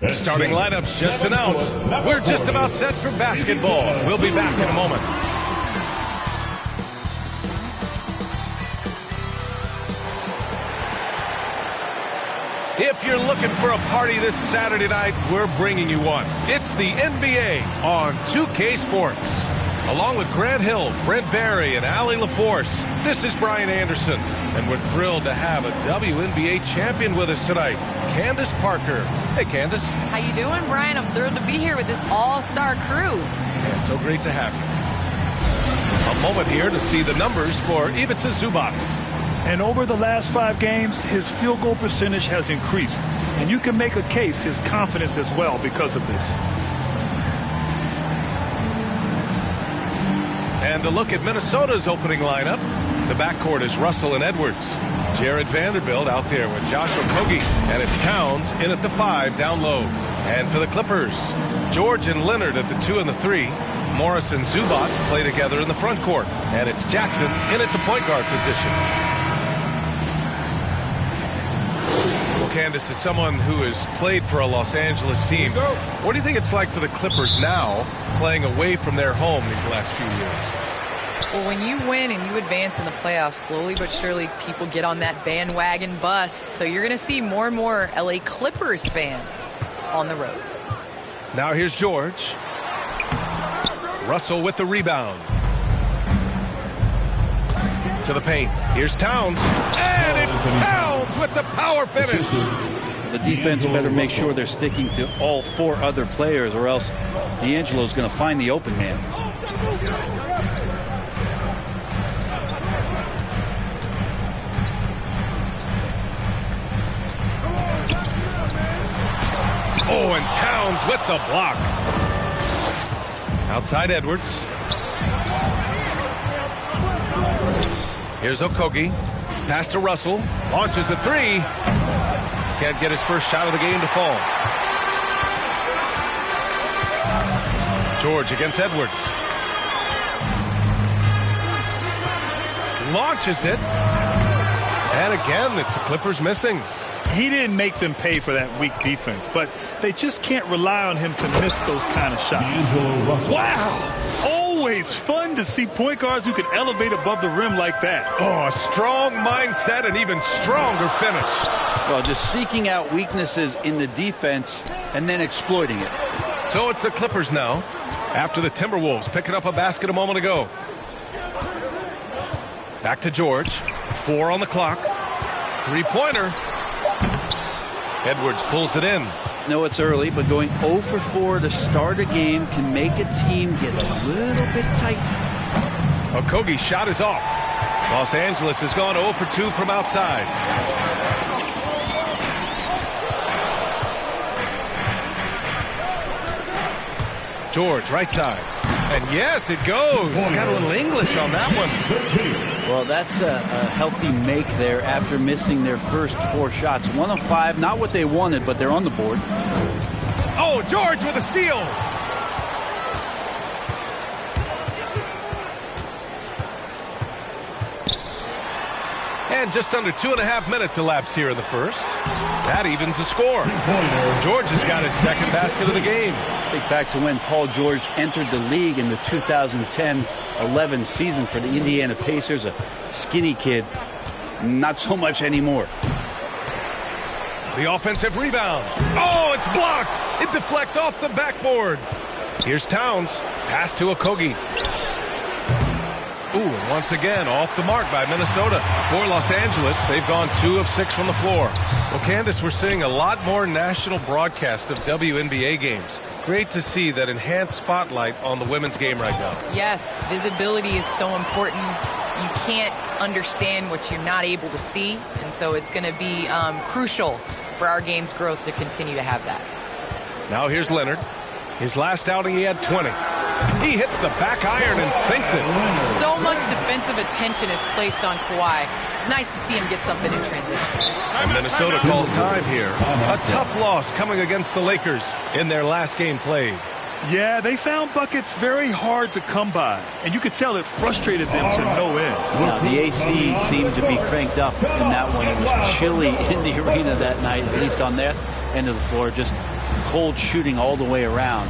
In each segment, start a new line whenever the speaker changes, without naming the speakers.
Starting lineups just announced. We're just about set for basketball. We'll be back in a moment. If you're looking for a party this Saturday night, we're bringing you one. It's the NBA on 2K Sports. Along with Grant Hill, Brent Barry, and Allie LaForce, this is Brian Anderson, and we're thrilled to have a WNBA champion with us tonight, Candace Parker. Hey, Candace.
How you doing, Brian? I'm thrilled to be here with this all-star crew.
Yeah, it's so great to have you. A moment here to see the numbers for Ivica Zubac.
And over the last 5 games, his field goal percentage has increased. And you can make a case his confidence as well because of this.
And a look at Minnesota's opening lineup. The backcourt is Russell and Edwards. Jared Vanderbilt out there with Joshua Okogie. And it's Towns in at the 5 down low. And for the Clippers, George and Leonard at the 2 and the 3. Morris and Zubac play together in the front court. And it's Jackson in at the point guard position. Well, Candace, is someone who has played for a Los Angeles team. What do you think it's like for the Clippers now, playing away from their home these last few years?
Well, when you win and you advance in the playoffs, slowly but surely people get on that bandwagon bus. So you're going to see more and more LA Clippers fans on the road.
Now here's George. Russell with the rebound. To the paint. Here's Towns. And it's Towns with the power finish.
The defense better make sure they're sticking to all 4 other players, or else D'Angelo's going to find the open man.
Oh, and Towns with the block. Outside Edwards. Here's Okogie. Pass to Russell. Launches a 3. Can't get his first shot of the game to fall. George against Edwards. Launches it. And again, it's the Clippers missing.
He didn't make them pay for that weak defense, but they just can't rely on him to miss those kind of shots. Wow! Always fun to see point guards who can elevate above the rim like that.
Oh, a strong mindset and even stronger finish.
Well, just seeking out weaknesses in the defense and then exploiting it.
So it's the Clippers now, after the Timberwolves picking up a basket a moment ago. Back to George. 4 on the clock. 3-pointer. Edwards pulls it in.
No, it's early, but going 0 for 4 to start a game can make a team get a little bit tight.
Okogie's shot is off. Los Angeles has gone 0 for 2 from outside. George, right side. And yes, it goes. Got a little English on that one.
Well, that's a healthy make there after missing their first 4 shots. 1 of 5, not what they wanted, but they're on the board.
Oh, George with a steal. And just under 2.5 minutes elapsed here in the first. That evens the score. George has got his second basket of the game.
Think back to when Paul George entered the league in the 2010-11 season for the Indiana Pacers, a skinny kid. Not so much anymore.
The offensive rebound. Oh, it's blocked. It deflects off the backboard. Here's Towns. Pass to Okogie. Ooh, and once again, off the mark by Minnesota. For Los Angeles, they've gone 2 of 6 from the floor. Well, Candace, we're seeing a lot more national broadcast of WNBA games. Great to see that enhanced spotlight on the women's game right now.
Yes, visibility is so important. You can't understand what you're not able to see, and so it's going to be crucial for our game's growth to continue to have that.
Now here's Leonard. His last outing, he had 20. He hits the back iron and sinks it.
So much defensive attention is placed on Kawhi. It's nice to see him get something in transition.
And Minnesota calls time here. A tough loss coming against the Lakers in their last game played.
Yeah, they found buckets very hard to come by, and you could tell it frustrated them to no end.
Now, the AC seemed to be cranked up in that one. It was chilly in the arena that night, at least on that end of the floor. Just cold shooting all the way around.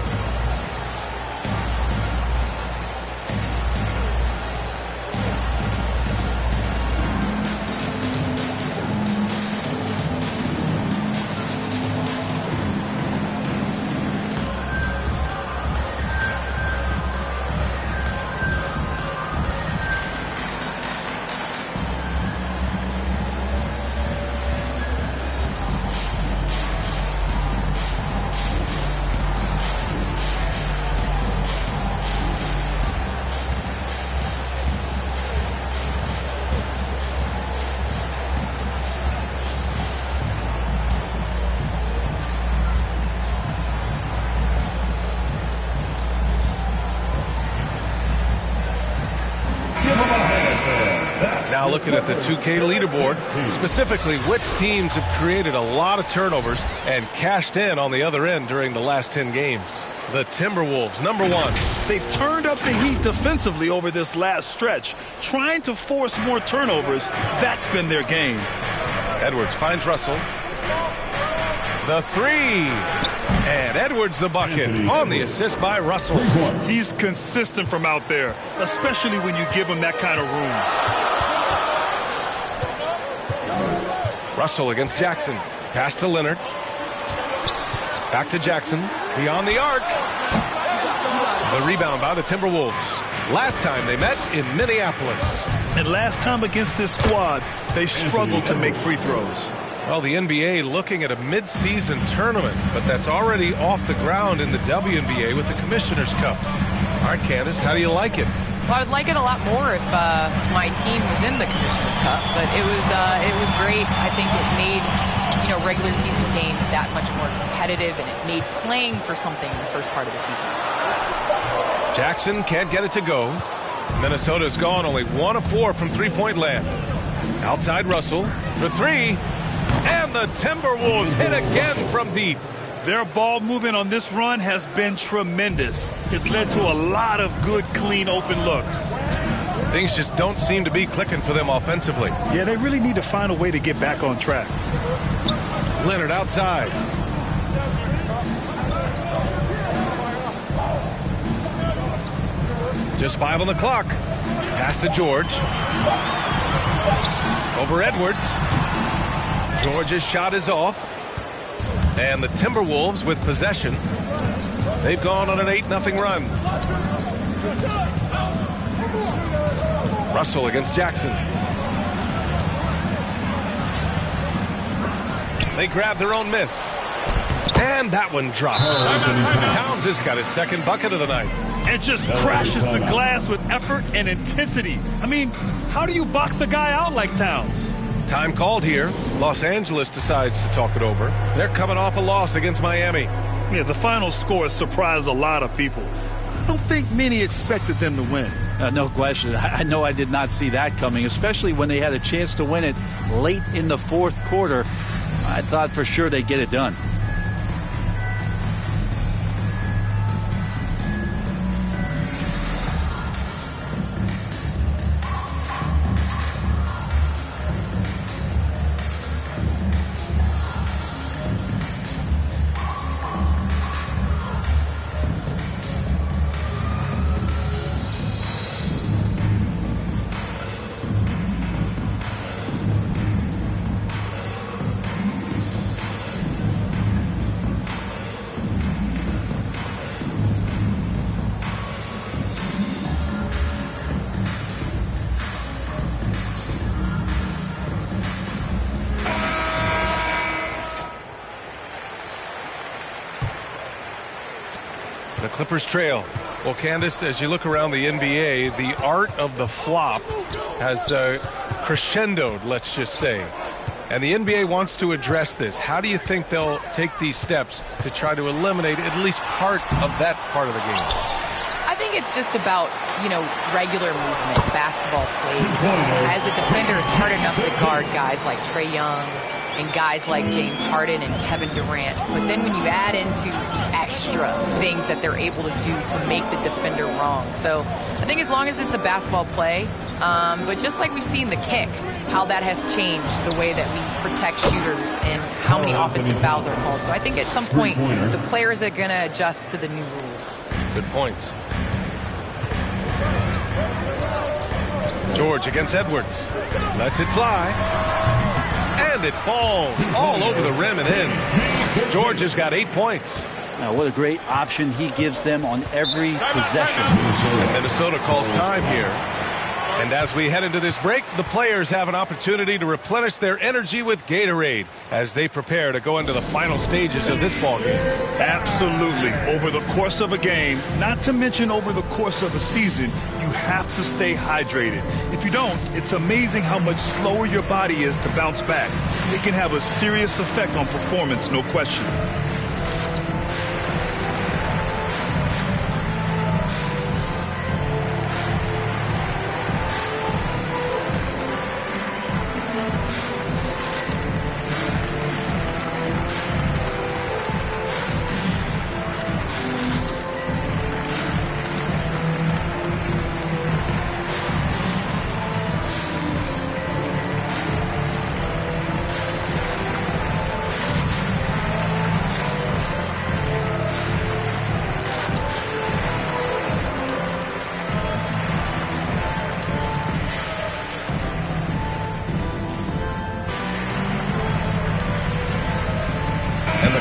Now looking at the 2K leaderboard, specifically which teams have created a lot of turnovers and cashed in on the other end during the last 10 games. The Timberwolves, number 1.
They've turned up the heat defensively over this last stretch, trying to force more turnovers. That's been their game.
Edwards finds Russell. The 3. And Edwards the bucket on the assist by Russell.
He's consistent from out there, especially when you give him that kind of room.
Russell against Jackson. Pass to Leonard. Back to Jackson. Beyond the arc. The rebound by the Timberwolves. Last time they met in Minneapolis.
And last time against this squad, they struggled to make free throws.
Well, the NBA looking at a mid-season tournament, but that's already off the ground in the WNBA with the Commissioner's Cup. All right, Candace, how do you like it?
Well, I would like it a lot more if my team was in the Commissioner's Cup, but it was great. I think it made regular season games that much more competitive, and it made playing for something in the first part of the season.
Jackson can't get it to go. Minnesota's gone only 1 of 4 from three-point land. Outside Russell for 3, and the Timberwolves hit again from deep.
Their ball movement on this run has been tremendous. It's led to a lot of good, clean, open looks.
Things just don't seem to be clicking for them offensively.
Yeah, they really need to find a way to get back on track.
Leonard outside. Just 5 on the clock. Pass to George. Over Edwards. George's shot is off. And the Timberwolves with possession. They've gone on an 8-0 run. Russell against Jackson. They grab their own miss. And that one drops. Towns has got his second bucket of the night.
And just crashes the glass with effort and intensity. I mean, how do you box a guy out like Towns?
Time called here. Los Angeles decides to talk it over. They're coming off a loss against Miami.
Yeah, the final score surprised a lot of people. I don't think many expected them to win.
No question. I know I did not see that coming, especially when they had a chance to win it late in the fourth quarter. I thought for sure they'd get it done.
The Clippers trail. Well, Candace, as you look around the NBA, the art of the flop has crescendoed, let's just say. And the NBA wants to address this. How do you think they'll take these steps to try to eliminate at least part of that part of the game?
I think it's just about, regular movement, basketball plays. As a defender, it's hard enough to guard guys like Trae Young and guys like James Harden and Kevin Durant. But then when you add into the extra things that they're able to do to make the defender wrong. So I think as long as it's a basketball play, But just like we've seen the kick, how that has changed the way that we protect shooters and how many offensive fouls are called. So I think at some point, the players are going to adjust to the new rules.
Good points. George against Edwards. Lets it fly. And it falls all over the rim and in. George has got 8 points.
Now, what a great option he gives them on every possession.
And Minnesota calls time here. And as we head into this break, the players have an opportunity to replenish their energy with Gatorade as they prepare to go into the final stages of this ballgame.
Absolutely. Over the course of a game, not to mention over the course of a season, you have to stay hydrated. If you don't, it's amazing how much slower your body is to bounce back. It can have a serious effect on performance, no question.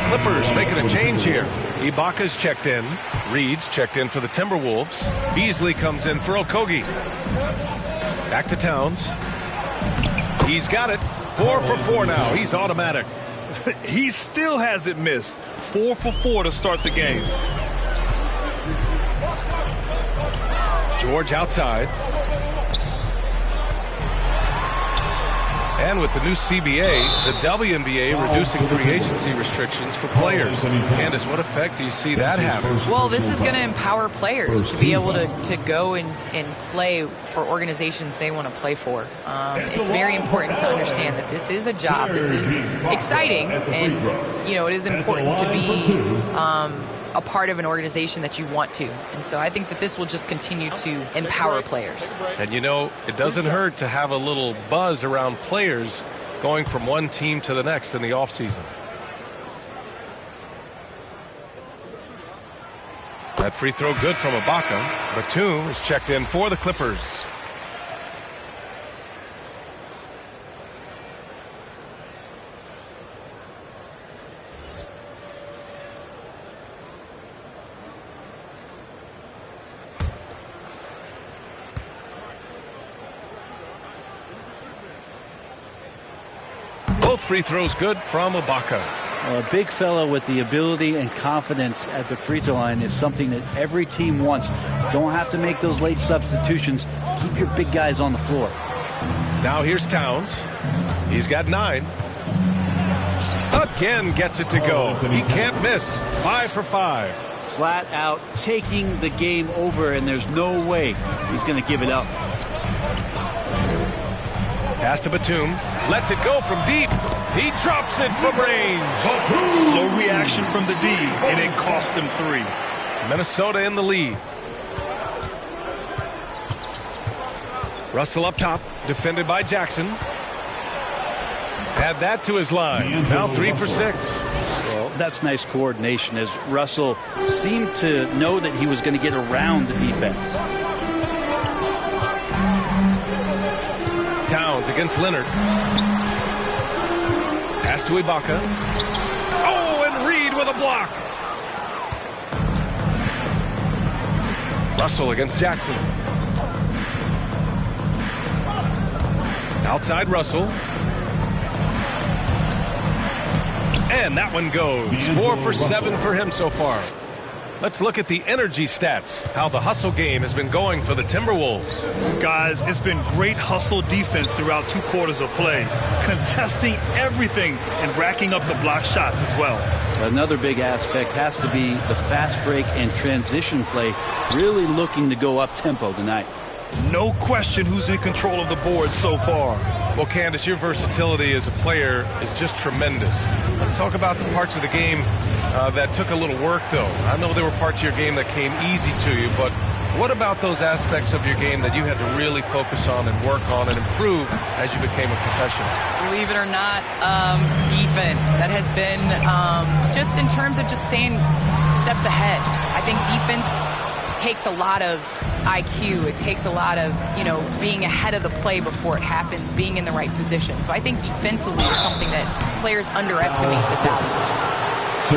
Clippers making a change here. Ibaka's checked in. Reed's checked in for the Timberwolves. Beasley comes in for Okogie. Back to Towns. He's got it. 4 for 4 now. He's automatic.
He still hasn't missed. 4 for 4 to start the game.
George outside. And with the new CBA, the WNBA reducing free agency restrictions for players. Candace, what effect do you see that having?
Well, this is going to empower players to be able to go and play for organizations they want to play for. It's very important to understand that this is a job. This is exciting, and it is important to be a part of an organization that you want to. And so I think that this will just continue to empower players.
And it doesn't hurt to have a little buzz around players going from one team to the next in the offseason. That free throw good from Ibaka. Batum is checked in for the Clippers. Both free throws good from Ibaka.
A big fella with the ability and confidence at the free throw line is something that every team wants. Don't have to make those late substitutions. Keep your big guys on the floor.
Now here's Towns. He's got 9. Again gets it to go. He can't miss. 5 for 5.
Flat out taking the game over, and there's no way he's going to give it up.
Pass to Batum. Lets it go from deep. He drops it from range.
Slow reaction from the D, and it cost him 3.
Minnesota in the lead. Russell up top, defended by Jackson. Add that to his line. Now 3 for 6.
Well, that's nice coordination as Russell seemed to know that he was going to get around the defense.
Towns against Leonard. Pass to Ibaka. Oh, and Reed with a block. Russell against Jackson. Outside Russell. And that one goes. 4 for 7 for him so far. Let's look at the energy stats, how the hustle game has been going for the Timberwolves.
Guys, it's been great hustle defense throughout 2 quarters of play, contesting everything and racking up the block shots as well.
Another big aspect has to be the fast break and transition play, really looking to go up tempo tonight.
No question who's in control of the board so far.
Well, Candace, your versatility as a player is just tremendous. Let's talk about the parts of the game that took a little work, though. I know there were parts of your game that came easy to you, but What about those aspects of your game that you had to really focus on and work on and improve as you became a professional?
Believe it or not, defense. That has been just in terms of just staying steps ahead. I think defense takes a lot of IQ. It takes a lot of, being ahead of the play before it happens, being in the right position. So I think defensively is something that players underestimate the value of.
All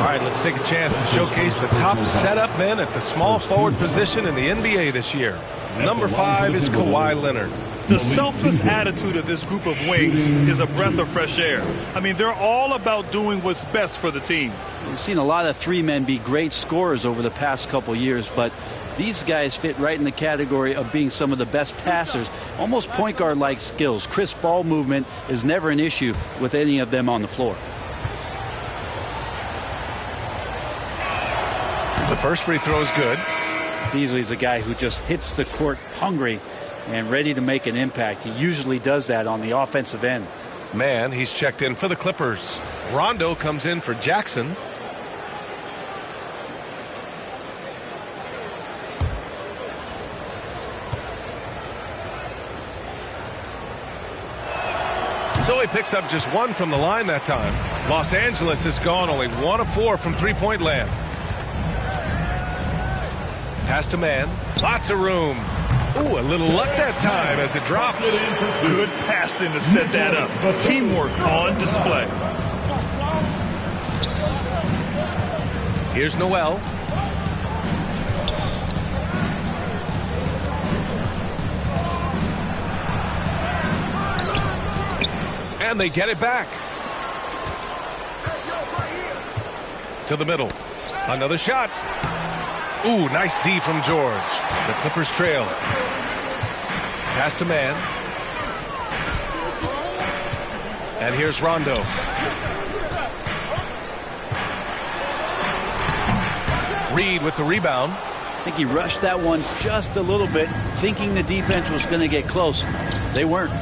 right, let's take a chance to showcase the top setup men at the small forward position in the NBA this year. Number 5 is Kawhi Leonard.
The selfless attitude of this group of wings is a breath of fresh air. I mean, they're all about doing what's best for the team.
We've seen a lot of 3 men be great scorers over the past couple years, but these guys fit right in the category of being some of the best passers, almost point guard-like skills. Crisp ball movement is never an issue with any of them on the floor.
The first free throw is good.
Beasley's a guy who just hits the court hungry and ready to make an impact. He usually does that on the offensive end.
Man, he's checked in for the Clippers. Rondo comes in for Jackson. So he picks up just 1 from the line that time. Los Angeles has gone only 1 of 4 from three-point land. Pass to man. Lots of room. Ooh, a little luck that time as it drops.
Good passing to set that up. Teamwork on display.
Here's Noel. And they get it back. To the middle. Another shot. Ooh, nice D from George. The Clippers trail. Pass to man. And here's Rondo. Reed with the rebound.
I think he rushed that one just a little bit, thinking the defense was going to get close. They weren't.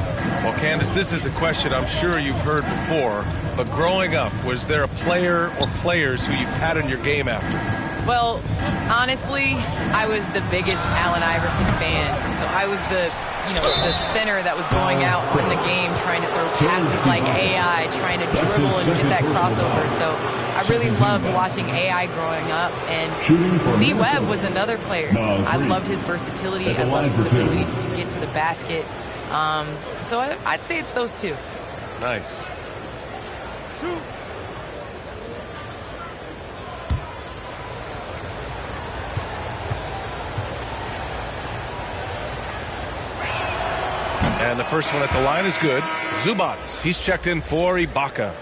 Well, Candace, this is a question I'm sure you've heard before, but growing up, was there a player or players who you patterned your game after?
Well, honestly, I was the biggest Allen Iverson fan. So I was the center that was going out on the game trying to throw passes like AI, trying to dribble and get that crossover. So I really loved watching AI growing up. And C. Webb was another player. I loved his versatility. I loved his ability to get to the basket. So I'd say it's those 2.
Nice. And the first one at the line is good. Zubats. He's checked in for Ibaka.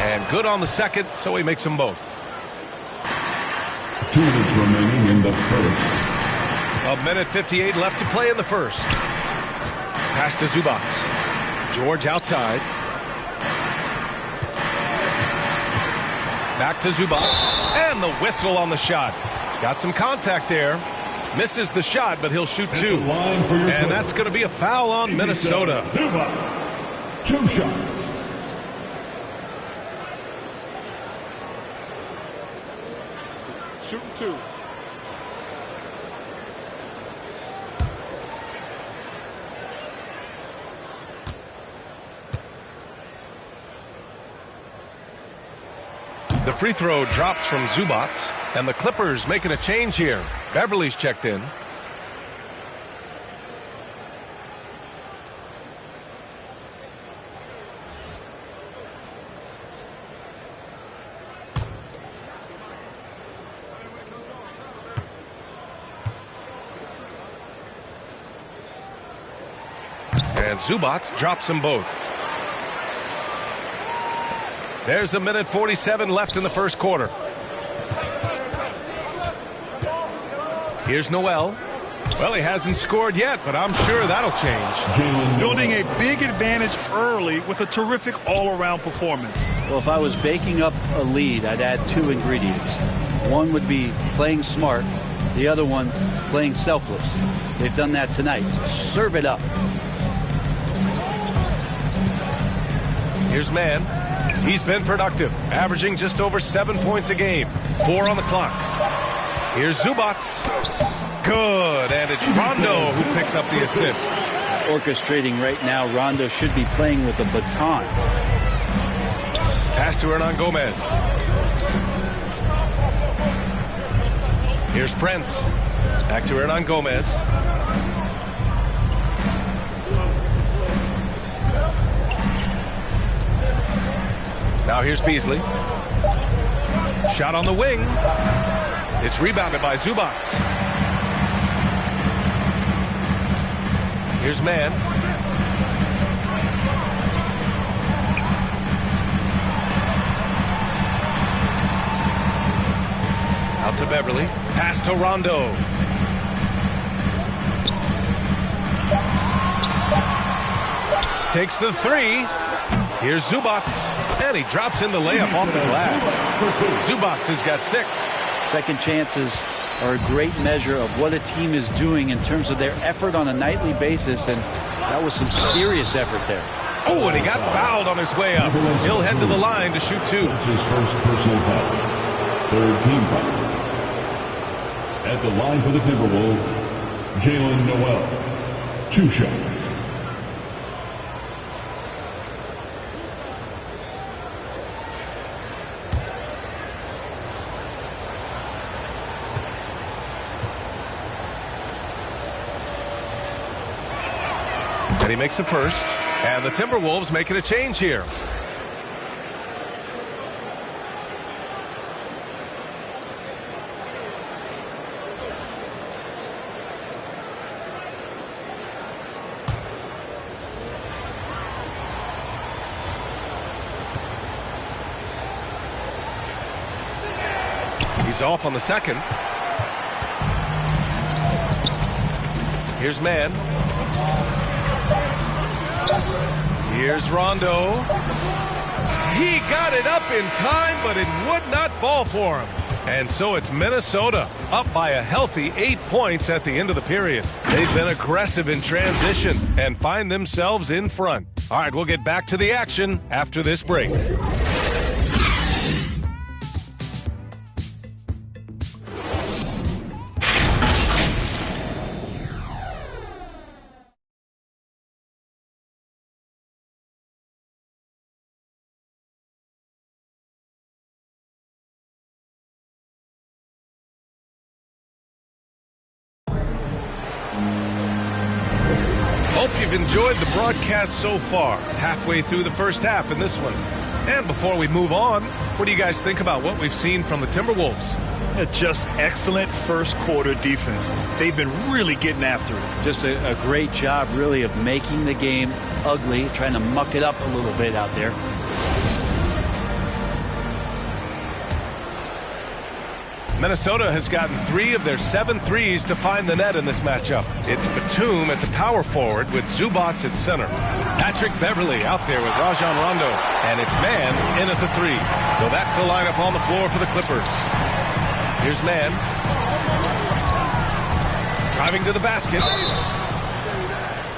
And good on the second, so he makes them both.
2 minutes remaining in the first.
A minute 58 left to play in the first. Pass to Zubats. George outside. Back to Zubats. And the whistle on the shot. Got some contact there. Misses the shot, but he'll shoot 2. And that's going to be a foul on Minnesota.
Zubats. 2 shots.
Shooting 2.
The free throw drops from Zubats, and the Clippers making a change here. Beverly's checked in. And Zubats drops them both. There's a minute 47 left in the first quarter. Here's Noel. Well, he hasn't scored yet, but I'm sure that'll change.
Building a big advantage early with a terrific all-around performance.
Well, if I was baking up a lead, I'd add 2 ingredients. One would be playing smart, The other one playing selfless. They've done that tonight. Serve it up.
Here's Mann. He's been productive, averaging just over 7 points a game. 4 on the clock. Here's Zubac. Good, and it's Rondo who picks up the assist.
Orchestrating right now. Rondo should be playing with a baton.
Pass to Hernan Gomez. Here's Prince. Back to Hernan Gomez. Now here's Beasley. Shot on the wing. It's rebounded by Zubac. Here's Mann. Out to Beverly. Pass to Rondo. Takes the three. Here's Zubac. And he drops in the layup off the glass. Zubac has got 6.
Second chances are a great measure of what a team is doing in terms of their effort on a nightly basis, and that was some serious effort there.
Oh, and he got fouled on his way up. He'll head to the line to shoot 2.
That's his first personal foul. Third team foul. At the line for the Timberwolves, Jalen Noel. 2 shots.
And he makes the first. And the Timberwolves making a change here. He's off on the second. Here's Mann. Here's Rondo. He got it up in time, but it would not fall for him. And so it's Minnesota up by a healthy 8 points at the end of the period. They've been aggressive in transition and find themselves in front. All right, we'll get back to the action after this break. Hope you've enjoyed the broadcast so far. Halfway through the first half in this one. And before we move on, what do you guys think about what we've seen from the Timberwolves?
Just excellent first quarter defense. They've been really getting after it.
Just a great job, really, of making the game ugly, trying to muck it up a little bit out there.
Minnesota has gotten 3 of their 7 threes to find the net in this matchup. It's Batum at the power forward with Zubac at center. Patrick Beverly out there with Rajon Rondo. And it's Mann in at the 3. So that's the lineup on the floor for the Clippers. Here's Mann. Driving to the basket.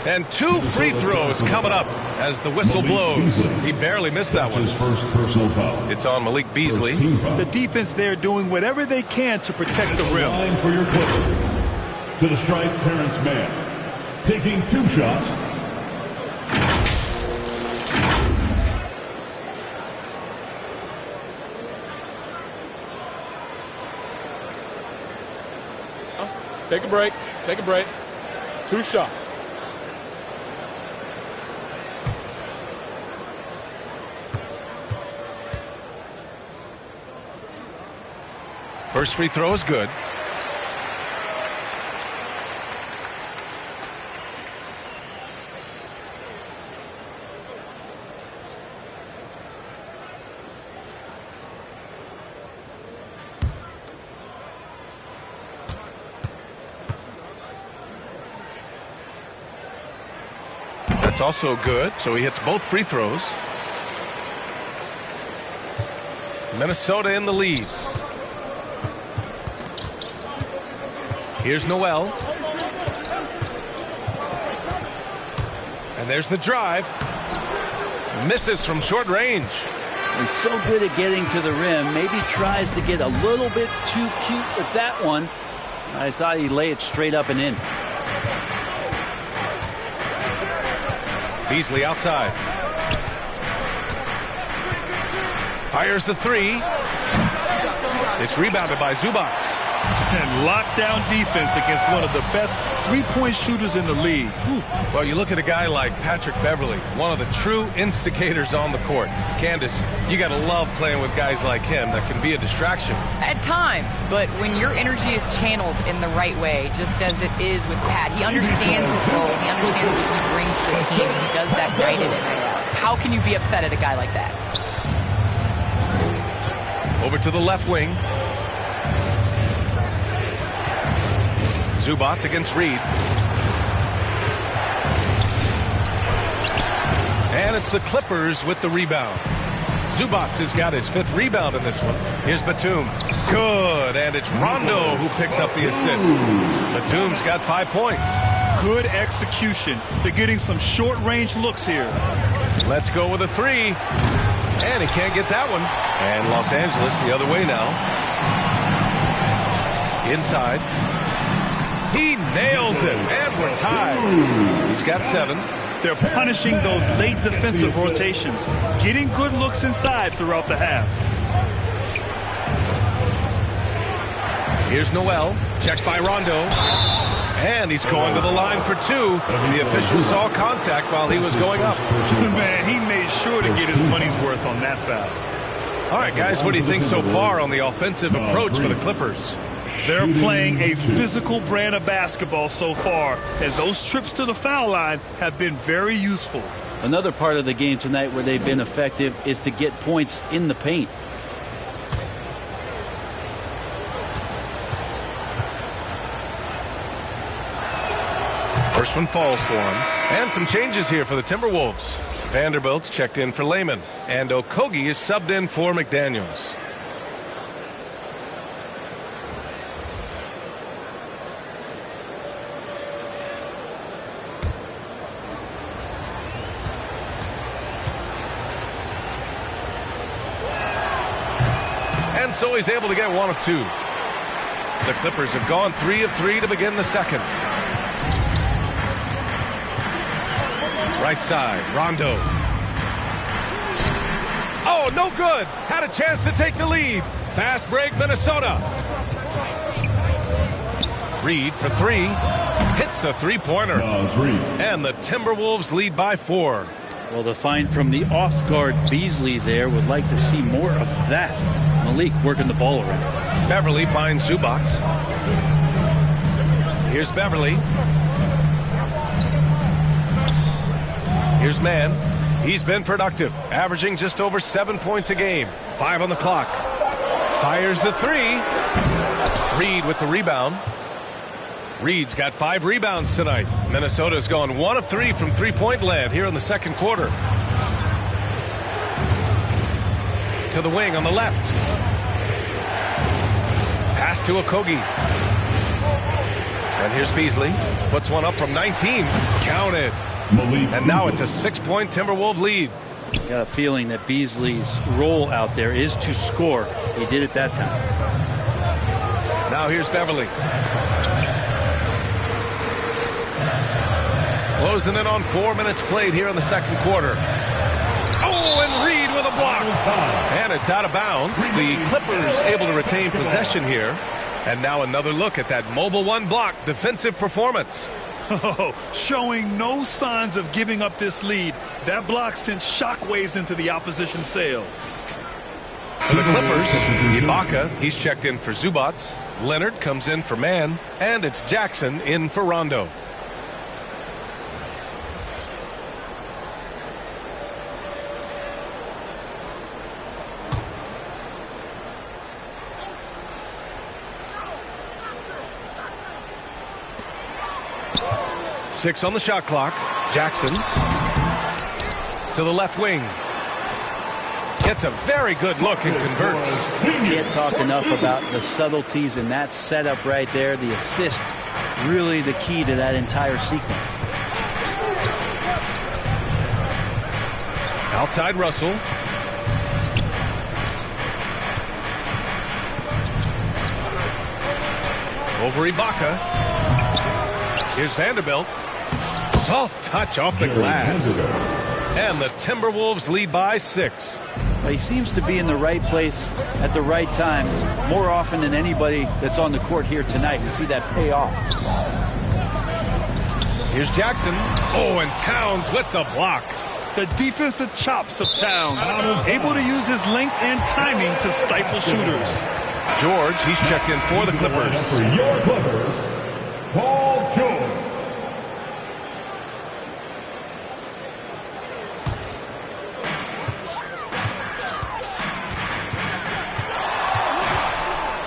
And 2 free throws coming up as the whistle blows. He barely missed that one.
His first personal foul.
It's on Malik Beasley.
The defense there doing whatever they can to protect the rim.
Line for your Clippers. To the stripe, Terrence Mann. Taking 2 shots.
Take a break. Take a break. 2 shots.
First free throw is good. That's also good. So he hits both free throws. Minnesota in the lead. Here's Noel. And there's the drive. Misses from short range.
He's so good at getting to the rim. Maybe tries to get a little bit too cute with that one. I thought he'd lay it straight up and in.
Beasley outside. Fires the three. It's rebounded by Zubac.
And lockdown defense against one of the best three-point shooters in the league.
Well, you look at a guy like Patrick Beverly, one of the true instigators on the court. Candace, you got to love playing with guys like him that can be a distraction.
At times, but when your energy is channeled in the right way, just as it is with Pat, he understands his role. He understands what he brings to the team. He does that night in and night out. How can you be upset at a guy like that?
Over to the left wing. Zubac against Reed. And it's the Clippers with the rebound. Zubac has got his 5th rebound in this one. Here's Batum. Good. And it's Rondo who picks up the assist. Batum's got 5 points.
Good execution. They're getting some short-range looks here.
Let's go with a 3. And he can't get that one. And Los Angeles the other way now. Inside. He nails it, and we're tied. He's got 7.
They're punishing those late defensive rotations, getting good looks inside throughout the half.
Here's Noel, checked by Rondo, and he's going to the line for 2. The official saw contact while he was going up.
Man, he made sure to get his money's worth on that foul.
All right, guys, what do you think so far on the offensive approach for the Clippers?
They're playing a physical brand of basketball so far, and those trips to the foul line have been very useful.
Another part of the game tonight where they've been effective is to get points in the paint.
First one falls for him. And some changes here for the Timberwolves. Vanderbilt's checked in for Layman, and Okogie is subbed in for McDaniels. And so he's able to get 1 of 2. The Clippers have gone 3 of 3 to begin the second. Right side, Rondo. Oh, no good. Had a chance to take the lead. Fast break, Minnesota. Reed for 3. Hits a three-pointer. And the Timberwolves lead by 4.
Well, the find from the off-guard Beasley there, would like to see more of that. Malik working the ball around.
Beverly finds Zubac. Here's Beverly. Here's Mann. He's been productive, averaging just over 7 points a game. 5 on the clock. Fires the 3. Reed with the rebound. Reed's got 5 rebounds tonight. Minnesota's gone 1 of 3 from three-point land here in the second quarter. To the wing on the left. Pass to Okogie. And here's Beasley. Puts one up from 19. Counted. And now it's a 6-point Timberwolves lead.
I got a feeling that Beasley's role out there is to score. He did it that time.
Now here's Beverly. Closing in on 4 minutes played here in the second quarter. Oh, and Reed with a block. And it's out of bounds. The Clippers able to retain possession here. And now another look at that mobile 1 block defensive performance.
Oh, showing no signs of giving up this lead. That block sent shockwaves into the opposition sails.
For the Clippers, Ibaka, he's checked in for Zubac. Leonard comes in for Mann. And it's Jackson in for Rondo. Six on the shot clock. Jackson to the left wing. Gets a very good look and converts.
Can't talk enough about the subtleties in that setup right there. The assist, really the key to that entire sequence.
Outside Russell. Over Ibaka. Here's Vanderbilt. Soft touch off the glass. And the Timberwolves lead by 6.
He seems to be in the right place at the right time more often than anybody that's on the court here tonight. We see that pay off.
Here's Jackson. Oh, and Towns with the block.
The defensive chops of Towns, able to use his length and timing to stifle shooters.
George, he's checked in for the Clippers.
For your Clippers, Paul George.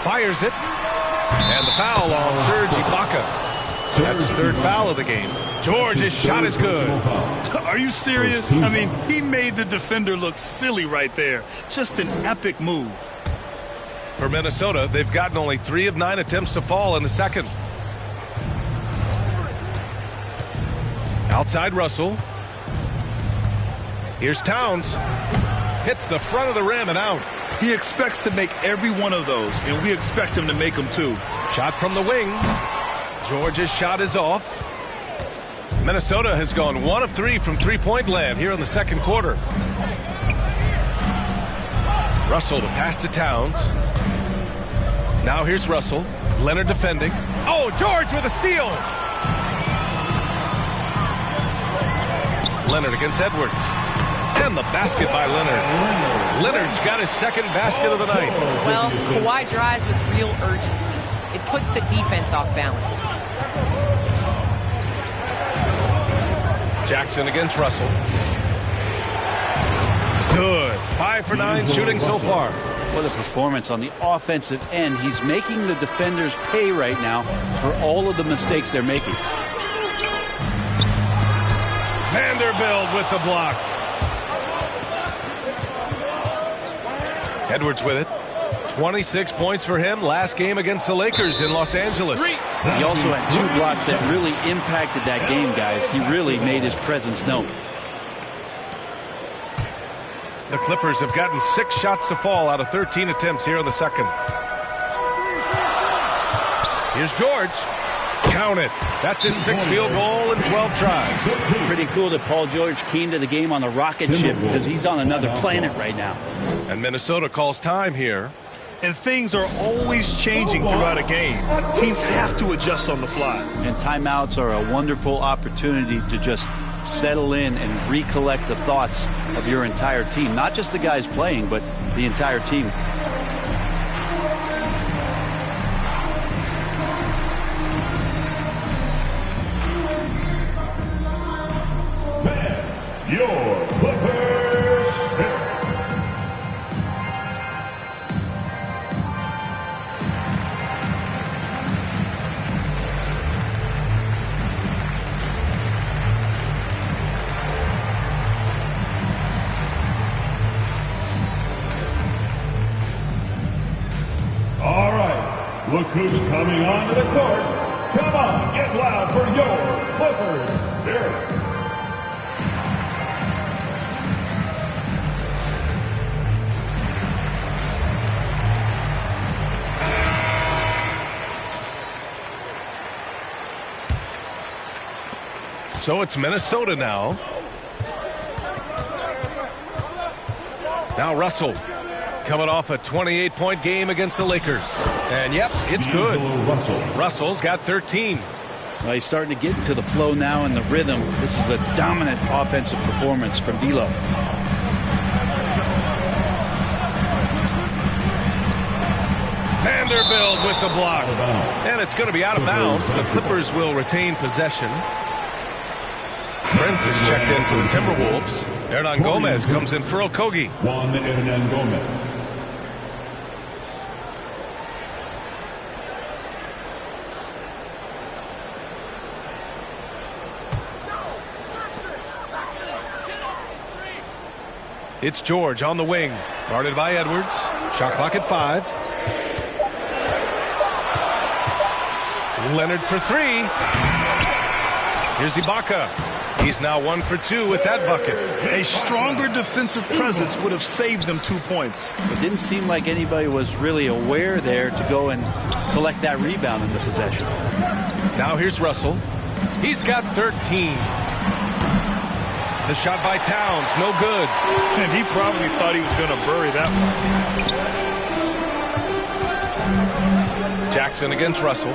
Fires it. And the foul on Serge Ibaka. That's his 3rd foul of the game. George's shot is good.
Are you serious? I mean, he made the defender look silly right there. Just an epic move.
For Minnesota, they've gotten only 3 of 9 attempts to fall in the second. Outside Russell. Here's Towns. Hits the front of the rim and out.
He expects to make every one of those, and we expect him to make them too.
Shot from the wing. George's shot is off. Minnesota has gone 1 of 3 from three-point land here in the second quarter. Russell to pass to Towns. Now here's Russell. Leonard defending. Oh, George with a steal. Leonard against Edwards. And the basket by Leonard. Leonard's got his 2nd basket of the night.
Well, Kawhi drives with real urgency. It puts the defense off balance.
Jackson against Russell. Good. 5 for 9 shooting so far.
What a performance on the offensive end. He's making the defenders pay right now for all of the mistakes they're making.
Vanderbilt with the block. Edwards with it. 26 points for him last game against the Lakers in Los Angeles.
He also had 2 blocks that really impacted that game, guys. He really made his presence known.
The Clippers have gotten 6 shots to fall out of 13 attempts here in the second. Here's George. Count it. That's his 6th field goal in 12 tries.
Pretty cool that Paul George came to the game on a rocket ship because he's on another planet right now.
And Minnesota calls time here.
And things are always changing throughout a game. Teams have to adjust on the fly.
And timeouts are a wonderful opportunity to just settle in and recollect the thoughts of your entire team. Not just the guys playing, but the entire team.
Your Clippers pick. All right, look who's coming onto the court. Come on, get loud for your Clippers Spirit.
So it's Minnesota now. Now Russell coming off a 28-point game against the Lakers. And yep, it's good. Russell's got 13.
Well, he's starting to get into the flow now and the rhythm. This is a dominant offensive performance from D'Lo.
Vanderbilt with the block. And it's going to be out of bounds. The Clippers will retain possession. Prince is checked in for the Timberwolves. Hernan Gomez comes in for Okogie.
Juan Hernan Gomez.
It's George on the wing. Guarded by Edwards. Shot clock at 5. Leonard for 3. Here's Ibaka. He's now 1 for 2 with that bucket.
A stronger defensive presence would have saved them 2 points.
It didn't seem like anybody was really aware there to go and collect that rebound in the possession.
Now here's Russell. He's got 13. The shot by Towns, no good.
And he probably thought he was going to bury that one.
Jackson against Russell.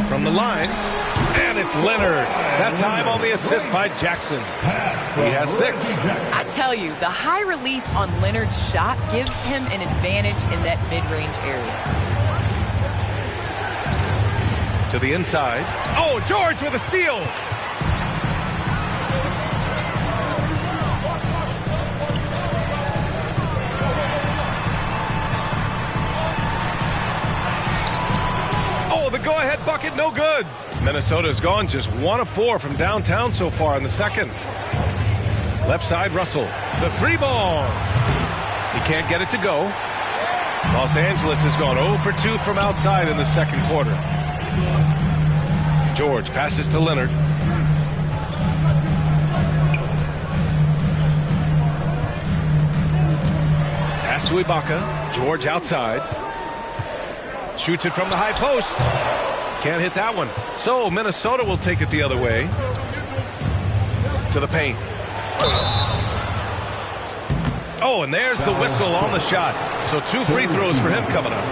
From the line. And it's Leonard. That time on the assist by Jackson. He has 6.
I tell you, the high release on Leonard's shot gives him an advantage in that mid-range area.
To the inside. Oh, George with a steal. Oh, the go-ahead bucket, no good. Minnesota's gone just 1 of 4 from downtown so far in the second. Left side, Russell. The 3 ball. He can't get it to go. Los Angeles has gone 0 for 2 from outside in the second quarter. George passes to Leonard. Pass to Ibaka. George outside. Shoots it from the high post. Can't hit that one. So Minnesota will take it the other way. To the paint. Oh, and there's the whistle on the shot. So 2 free throws for him coming up.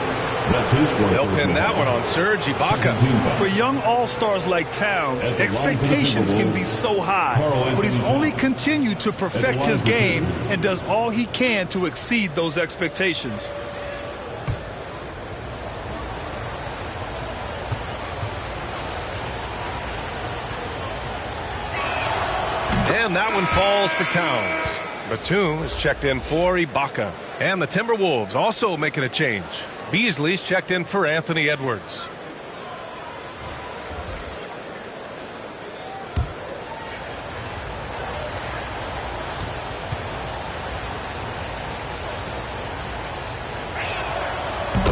They'll pin that one on Serge Ibaka.
For young all-stars like Towns, expectations can be so high, but he's only continued to perfect his game and does all he can to exceed those expectations.
And that one falls for Towns. Batum is checked in for Ibaka. And the Timberwolves also making a change. Beasley's checked in for Anthony Edwards.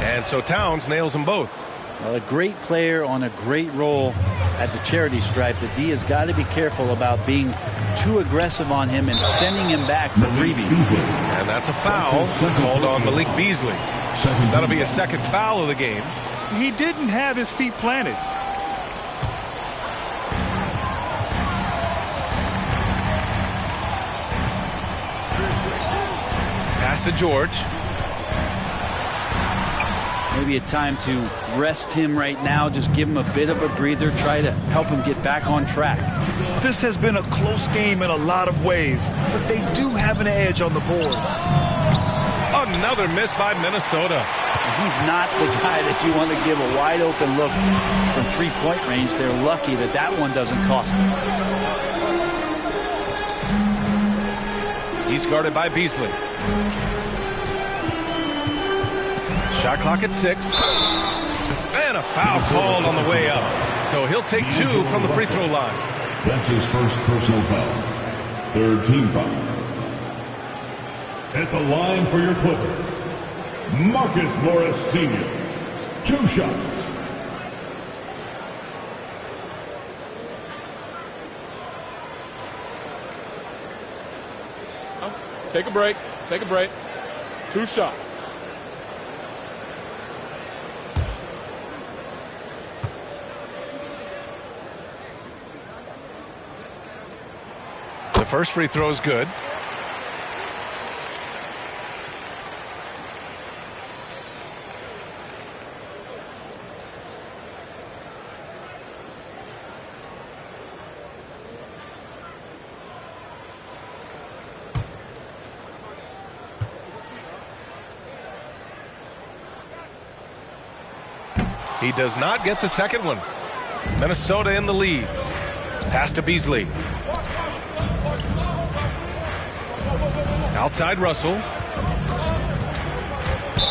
And so Towns nails them both.
Well, a great player on a great role at the charity stripe. The D has got to be careful about being too aggressive on him and sending him back for freebies.
And that's a foul called on Malik Beasley. That'll be a second foul of the game.
He didn't have his feet planted.
Pass to George.
Maybe a time to rest him right now. Just give him a bit of a breather. Try to help him get back on track.
This has been a close game in a lot of ways, but they do have an edge on the boards.
Another miss by Minnesota.
He's not the guy that you want to give a wide open look from three-point range. They're lucky that that one doesn't cost them.
He's guarded by Beasley. Shot clock at 6. And a foul called on the way up. So he'll take 2 from the free throw line.
That's his first personal foul. Third team foul. At the line for your Clippers, Marcus Morris Sr. 2 shots.
Take a break. Take a break. 2 shots.
The first free throw is good. He does not get the second one. Minnesota in the lead. Pass to Beasley. Outside Russell.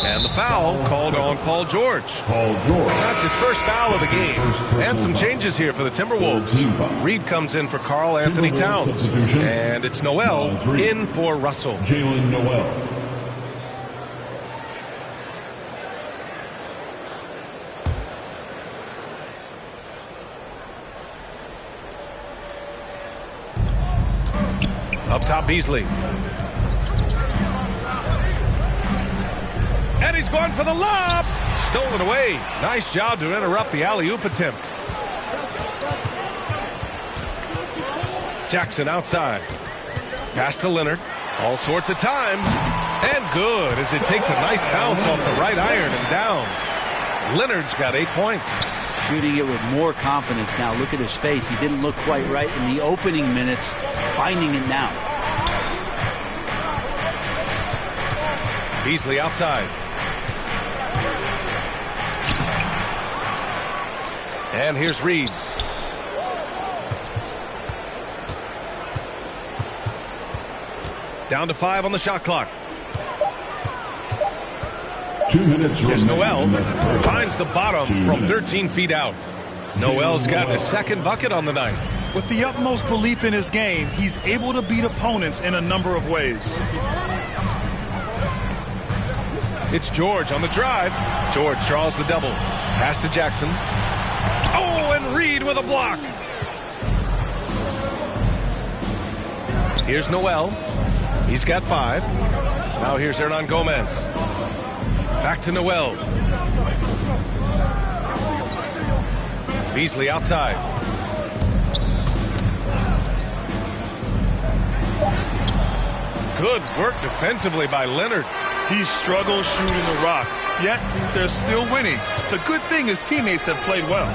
And the foul called on Paul George. That's his first foul of the game. And some changes here for the Timberwolves. Reed comes in for Karl Anthony Towns. And it's Noel in for Russell.
Jalen Noel.
Up top, Beasley. And he's going for the lob. Stolen away. Nice job to interrupt the alley-oop attempt. Jackson outside. Pass to Leonard. All sorts of time. And good as it takes a nice bounce off the right iron and down. Leonard's got 8 points.
Shooting it with more confidence now. Look at his face. He didn't look quite right in the opening minutes. Finding it now.
Beasley outside. And here's Reed. Down to 5 on the shot clock.
2 minutes.
Here's Noel. Finds the bottom from 13 feet out. Noel's got his second bucket on the night.
With the utmost belief in his game, he's able to beat opponents in a number of ways.
It's George on the drive. George draws the double. Pass to Jackson. Oh, and Reed with a block. Here's Noel. He's got 5. Now here's Hernan Gomez. Back to Noel. Beasley outside. Good work defensively by Leonard.
He struggles shooting the rock, yet they're still winning. It's a good thing his teammates have played well.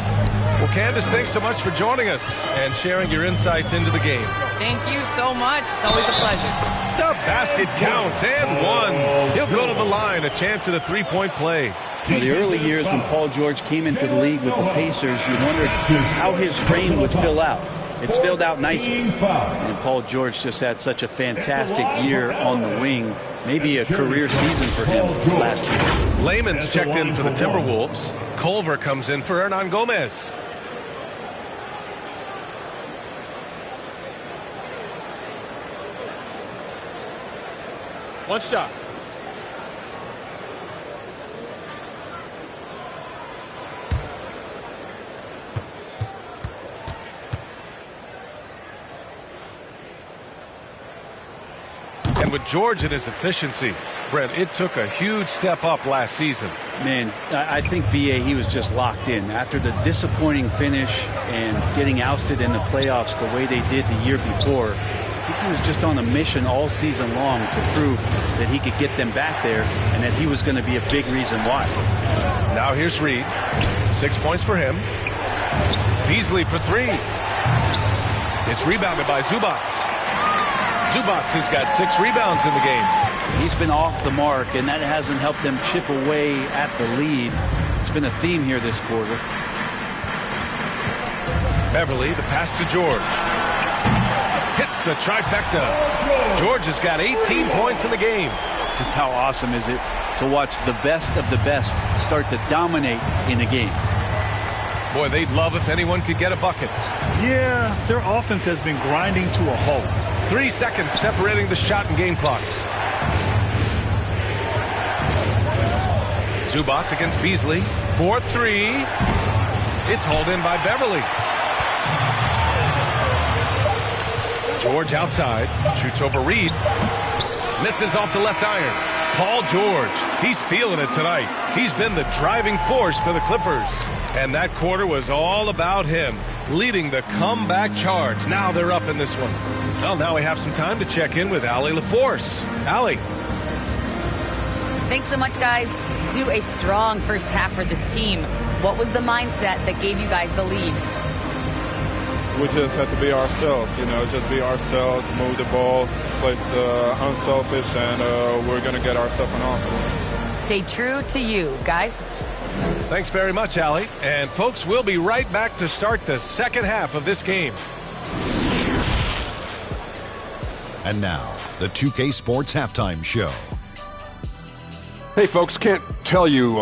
Well, Candace, thanks so much for joining us and sharing your insights into the game.
Thank you so much. It's always a pleasure.
The basket counts and one. He'll go to the line, a chance at a three-point play.
Now, the early years when Paul George came into the league with the Pacers, you wondered how his frame would fill out. It's filled out nicely. And Paul George just had such a fantastic year on the wing. Maybe a career season for him last year.
Layman's checked in for the Timberwolves. Culver comes in for Hernan Gomez.
One shot.
And with George and his efficiency, Brent, it took a huge step up last season.
Man, I think, B.A., he was just locked in. After the disappointing finish and getting ousted in the playoffs the way they did the year before, I think he was just on a mission all season long to prove that he could get them back there and that he was going to be a big reason why.
Now here's Reed. 6 points for him. Beasley for 3. It's rebounded by Zubats. Zubats has got 6 rebounds in the game.
He's been off the mark, and that hasn't helped them chip away at the lead. It's been a theme here this quarter.
Beverly, the pass to George. Hits the trifecta. George has got 18 points in the game.
Just how awesome is it to watch the best of the best start to dominate in a game?
Boy, they'd love if anyone could get a bucket.
Yeah, their offense has been grinding to a halt.
3 seconds separating the shot and game clocks. Zubats against Beasley. 4-3. It's hauled in by Beverly. George outside. Shoots over Reed. Misses off the left iron. Paul George. He's feeling it tonight. He's been the driving force for the Clippers. And that quarter was all about him, leading the comeback charge. Now they're up in this one. Well, now we have some time to check in with Allie LaForce. Allie.
Thanks so much, guys. Zoo, a strong first half for this team. What was the mindset that gave you guys the lead?
We just have to be ourselves, just be ourselves, move the ball, play unselfish, and we're going to get ourselves an offense.
Stay true to you, guys.
Thanks very much, Allie. And folks, we'll be right back to start the second half of this game.
And now, the 2K Sports Halftime Show. Hey, folks, can't tell you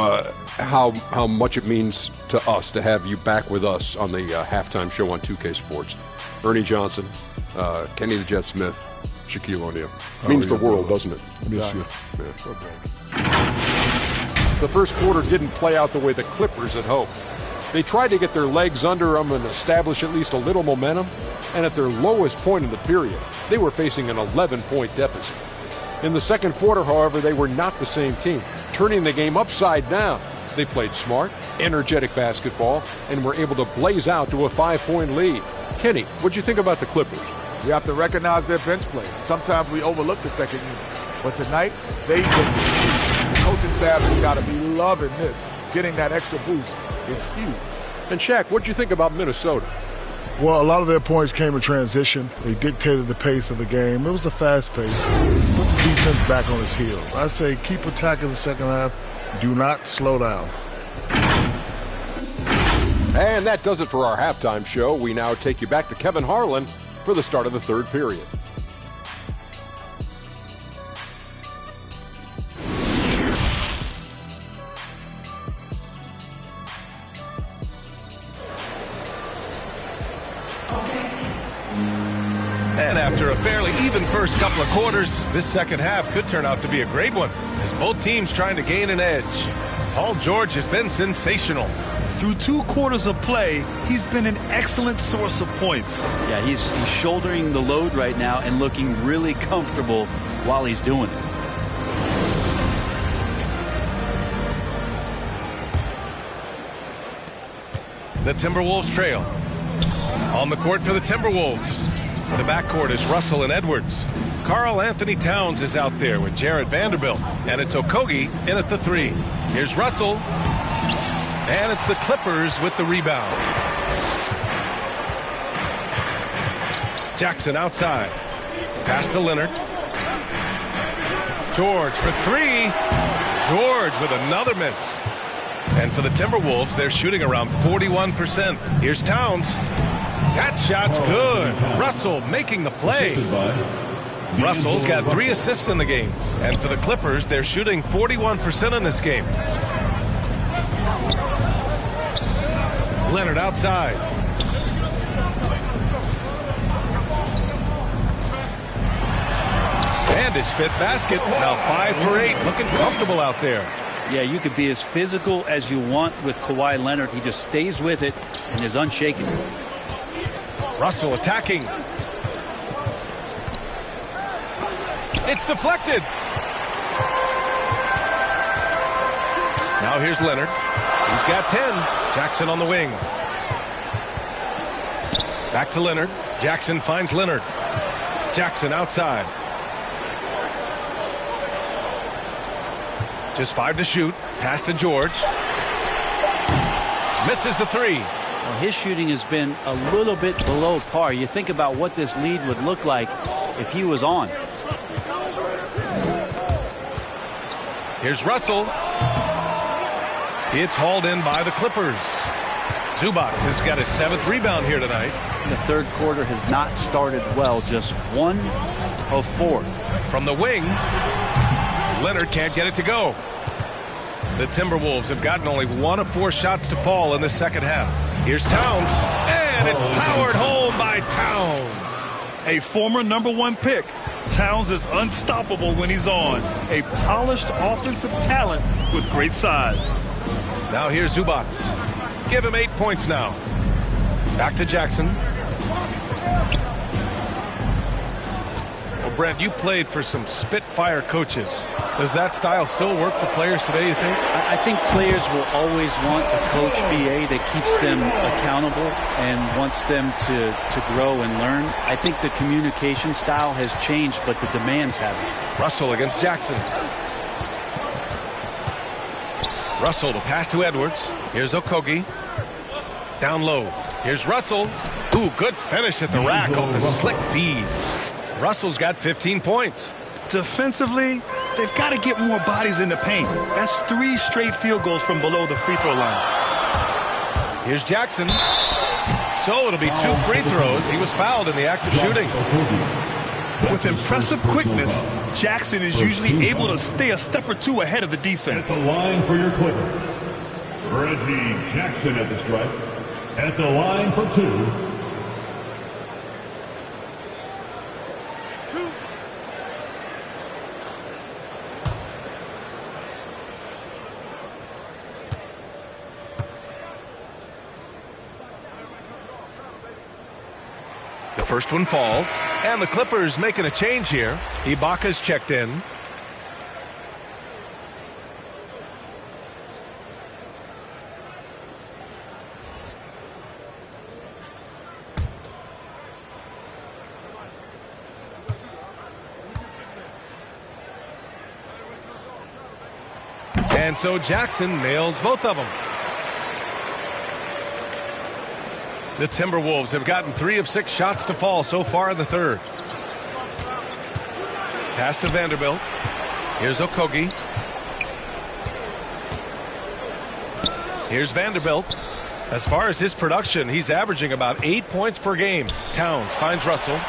how much it means to us to have you back with us on the halftime show on 2K Sports. Ernie Johnson, Kenny the Jet Smith, Shaquille O'Neal. Means the world, doesn't it?
Miss you.
Yeah. So the first quarter didn't play out the way the Clippers had hoped. They tried to get their legs under them and establish at least a little momentum, and at their lowest point in the period, they were facing an 11-point deficit. In the second quarter, however, they were not the same team, turning the game upside down. They played smart, energetic basketball, and were able to blaze out to a 5-point lead. Kenny, what'd you think about the Clippers?
You have to recognize their bench play. Sometimes we overlook the second unit, but tonight they did it. The coaching staff has got to be loving this. Getting that extra boost is huge.
And Shaq, what'd you think about Minnesota?
Well, a lot of their points came in transition. They dictated the pace of the game. It was a fast pace. Put the defense back on its heels. I say keep attacking the second half. Do not slow down.
And that does it for our halftime show. We now take you back to Kevin Harlan for the start of the third period.
And after a fairly even first couple of quarters, this second half could turn out to be a great one, as both teams trying to gain an edge. Paul George has been sensational.
Through 2 quarters of play, he's been an excellent source of points.
Yeah, he's shouldering the load right now and looking really comfortable while he's doing it.
The Timberwolves trail. On the court for the Timberwolves. The backcourt is Russell and Edwards. Karl Anthony Towns is out there with Jarrett Vanderbilt. And it's Okogie in at the 3. Here's Russell. And it's the Clippers with the rebound. Jackson outside. Pass to Leonard. George for 3. George with another miss. And for the Timberwolves, they're shooting around 41%. Here's Towns. That shot's good. Russell making the play. Russell's got 3 assists in the game. And for the Clippers, they're shooting 41% in this game. Leonard outside. And his 5th basket. Now 5 for 8. Looking comfortable out there.
Yeah, you could be as physical as you want with Kawhi Leonard. He just stays with it and is unshaken.
Russell attacking. It's deflected. Now here's Leonard. He's got 10. Jackson on the wing. Back to Leonard. Jackson finds Leonard. Jackson outside. Just 5 to shoot. Pass to George. Misses the 3.
Well, his shooting has been a little bit below par. You think about what this lead would look like if he was on.
Here's Russell. It's hauled in by the Clippers. Zubac has got his 7th rebound here tonight.
The third quarter has not started well. Just 1 of 4.
From the wing, Leonard can't get it to go. The Timberwolves have gotten only 1 of 4 shots to fall in the second half. Here's Towns, and it's powered home by Towns.
A former #1 pick. Towns is unstoppable when he's on. A polished offensive talent with great size.
Now here's Zubac. Give him 8 points now. Back to Jackson. Well, Brent, you played for some Spitfire coaches. Does that style still work for players today, you think?
I think players will always want a coach BA that keeps them accountable and wants them to grow and learn. I think the communication style has changed, but the demands haven't.
Russell against Jackson. Russell to pass to Edwards. Here's Okogie. Down low. Here's Russell. Ooh, good finish at the rack off the slick feed. Russell's got 15 points.
Defensively, they've got to get more bodies in the paint. That's 3 straight field goals from below the free throw line.
Here's Jackson. So it'll be 2 free throws. He was fouled in the act of shooting.
With impressive quickness, Jackson is usually able to stay a step or two ahead of the defense.
At the line for your Clippers, Reggie Jackson at the stripe. At the line for 2.
The first one falls, and the Clippers making a change here. Ibaka's checked in. And so Jackson nails both of them. The Timberwolves have gotten 3 of 6 shots to fall so far in the third. Pass to Vanderbilt. Here's Okogie. Here's Vanderbilt. As far as his production, he's averaging about 8 points per game. Towns finds Russell.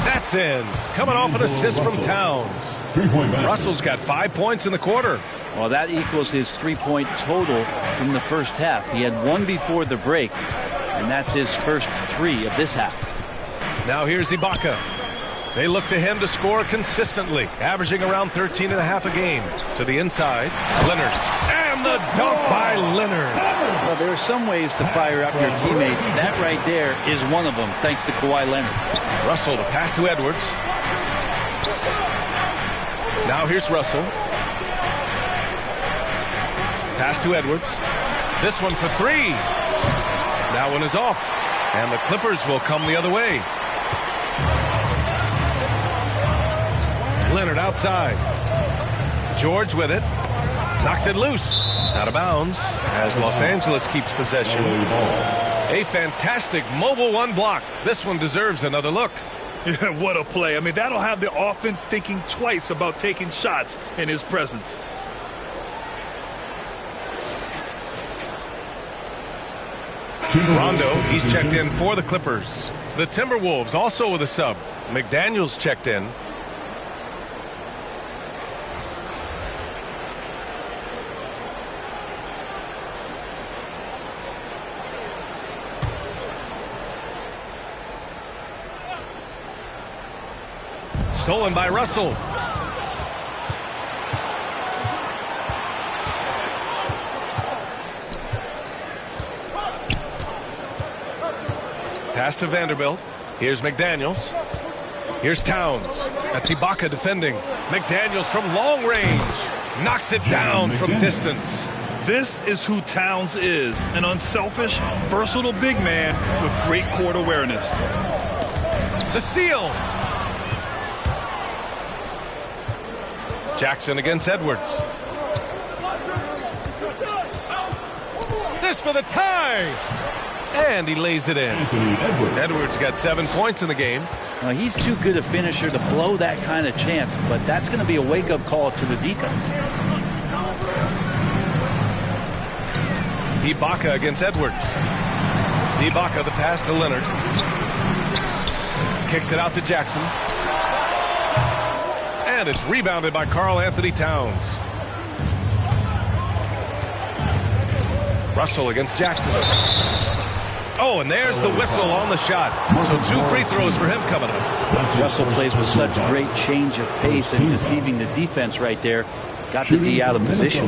That's in. Coming off an assist from Towns. Russell's got 5 points in the quarter.
Well, that equals his 3-point total from the first half. He had 1 before the break, and that's his first 3 of this half.
Now here's Ibaka. They look to him to score consistently, averaging around 13.5 a game. To the inside, Leonard. And the dunk by Leonard.
Well, there are some ways to fire up your teammates. That right there is one of them, thanks to Kawhi Leonard.
Russell to pass to Edwards. Now here's Russell. Pass to Edwards. This one for 3. That one is off. And the Clippers will come the other way. Leonard outside. George with it. Knocks it loose. Out of bounds as Los Angeles keeps possession. A fantastic mobile 1 block. This one deserves another look.
Yeah, what a play. I mean, that'll have the offense thinking twice about taking shots in his presence.
Rondo, he's checked in for the Clippers. The Timberwolves also with a sub. McDaniels checked in. Stolen by Russell. Pass to Vanderbilt. Here's McDaniels. Here's Towns. That's Ibaka defending. McDaniels from long range. Knocks it down from distance.
This is who Towns is. An unselfish, versatile big man with great court awareness.
The steal. Jackson against Edwards. This for the tie. And he lays it in. Edwards got 7 points in the game.
Now, he's too good a finisher to blow that kind of chance, but that's going to be a wake-up call to the defense.
Ibaka against Edwards. Ibaka the pass to Leonard. Kicks it out to Jackson. And it's rebounded by Karl Anthony Towns. Russell against Jackson. Oh, and there's the whistle on the shot. So 2 free throws for him coming up.
Russell plays with such great change of pace and deceiving the defense right there. Got the D out of position.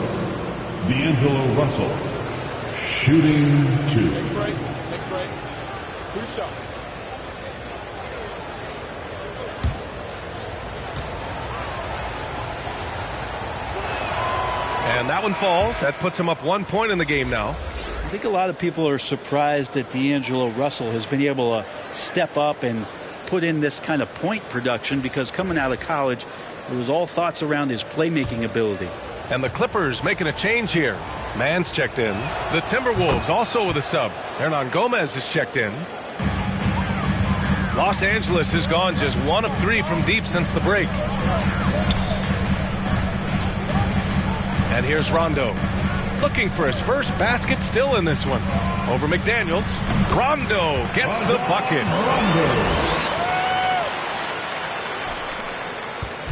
D'Angelo Russell, shooting 2.
Take a break. 2 shots.
And that one falls. That puts him up 1 point in the game now.
I think a lot of people are surprised that D'Angelo Russell has been able to step up and put in this kind of point production, because coming out of college, it was all thoughts around his playmaking ability.
And the Clippers making a change here. Mann's checked in. The Timberwolves also with a sub. Hernan Gomez is checked in. Los Angeles has gone just 1 of 3 from deep since the break. And here's Rondo. Looking for his first basket still in this one. Over McDaniels. Rondo gets the bucket.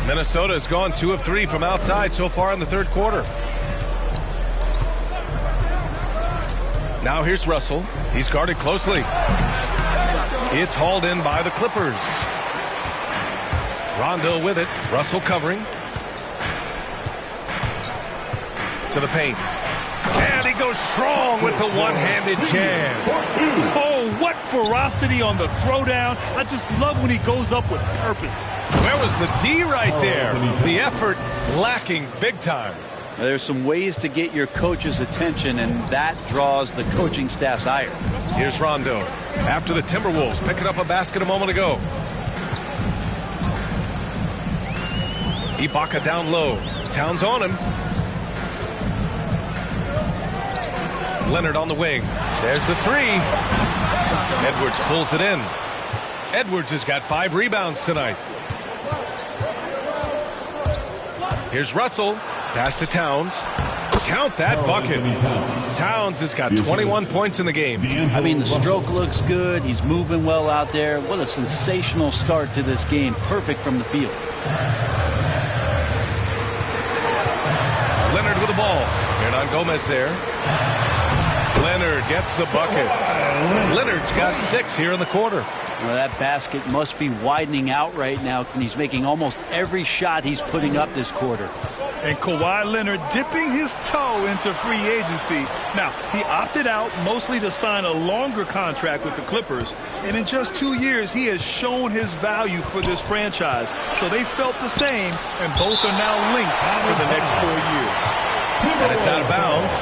Minnesota has gone 2 of 3 from outside so far in the third quarter. Now here's Russell. He's guarded closely. It's hauled in by the Clippers. Rondo with it. Russell covering. To the paint. And he goes strong with the one-handed jam.
Oh, what ferocity on the throwdown. I just love when he goes up with purpose.
Where was the D right there? The effort lacking big time.
There's some ways to get your coach's attention, and that draws the coaching staff's ire.
Here's Rondo. After the Timberwolves picking up a basket a moment ago. Ibaka down low. Towns on him. Leonard on the wing. There's the three. Edwards pulls it in. Edwards has got 5 rebounds tonight. Here's Russell. Pass to Towns. Count that bucket. Towns has got 21 points in the game.
I mean, the stroke looks good. He's moving well out there. What a sensational start to this game. Perfect from the field.
Leonard with the ball. Hernan Gomez there. Leonard gets the bucket. Leonard's got 6 here in the quarter.
Well, that basket must be widening out right now, and he's making almost every shot he's putting up this quarter.
And Kawhi Leonard dipping his toe into free agency. Now, he opted out mostly to sign a longer contract with the Clippers. And in just 2 years, he has shown his value for this franchise. So they felt the same, and both are now linked for the next 4 years.
And it's out of bounds.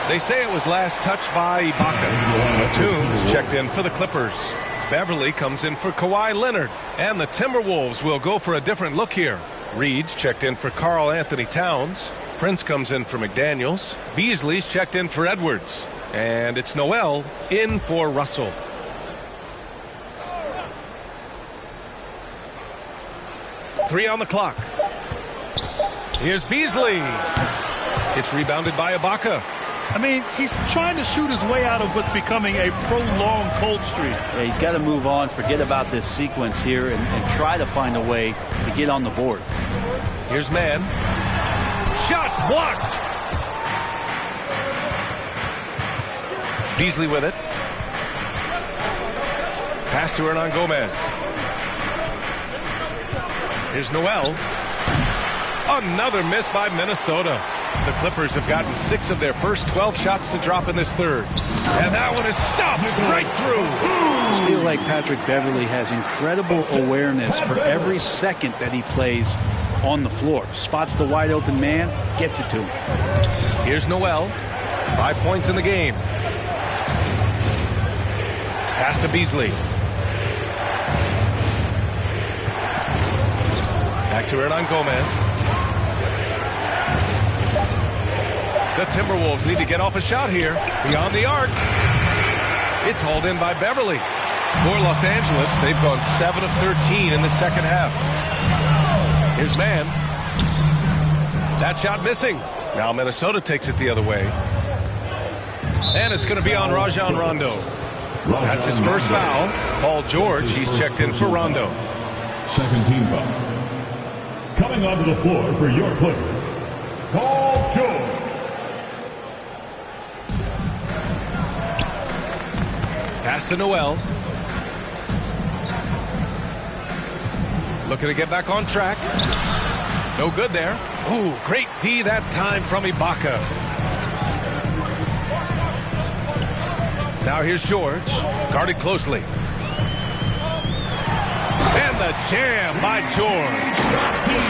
They say it was last touched by Ibaka. Toombs checked in for the Clippers. Beverly comes in for Kawhi Leonard. And the Timberwolves will go for a different look here. Reed's checked in for Karl Anthony Towns. Prince comes in for McDaniels. Beasley's checked in for Edwards. And it's Noel in for Russell. Three on the clock. Here's Beasley. It's rebounded by Ibaka.
I mean, he's trying to shoot his way out of what's becoming a prolonged cold streak.
Yeah, he's got to move on, forget about this sequence here, and try to find a way to get on the board.
Here's Mann. Shots blocked. Beasley with it. Pass to Hernan Gomez. Here's Noel. Another miss by Minnesota. The Clippers have gotten 6 of their first 12 shots to drop in this third. And that one is stuffed right through.
I feel like Patrick Beverly has incredible awareness for every second that he plays on the floor. Spots the wide open man, gets it to him.
Here's Noel. 5 points in the game. Pass to Beasley. Back to Hernan Gomez. The Timberwolves need to get off a shot here. Beyond the arc. It's hauled in by Beverly. For Los Angeles, they've gone 7 of 13 in the second half. Here's Mann. That shot missing. Now Minnesota takes it the other way. And it's going to be on Rajon Rondo. That's his first foul. Paul George, he's checked in for Rondo.
Second team foul. Coming onto the floor for your Clippers, Paul George.
Pass to Noel. Looking to get back on track. No good there. Ooh, great D that time from Ibaka. Now here's George. Guarded closely. And the jam by George.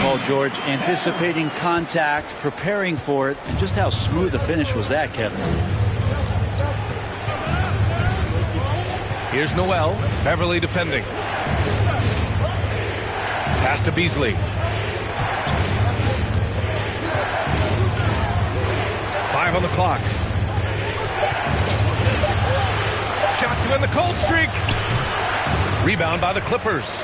Paul George anticipating contact, preparing for it. And just how smooth the finish was that, Kevin.
Here's Noel. Beverly defending. Pass to Beasley. 5 on the clock. Shot to end the cold streak. Rebound by the Clippers.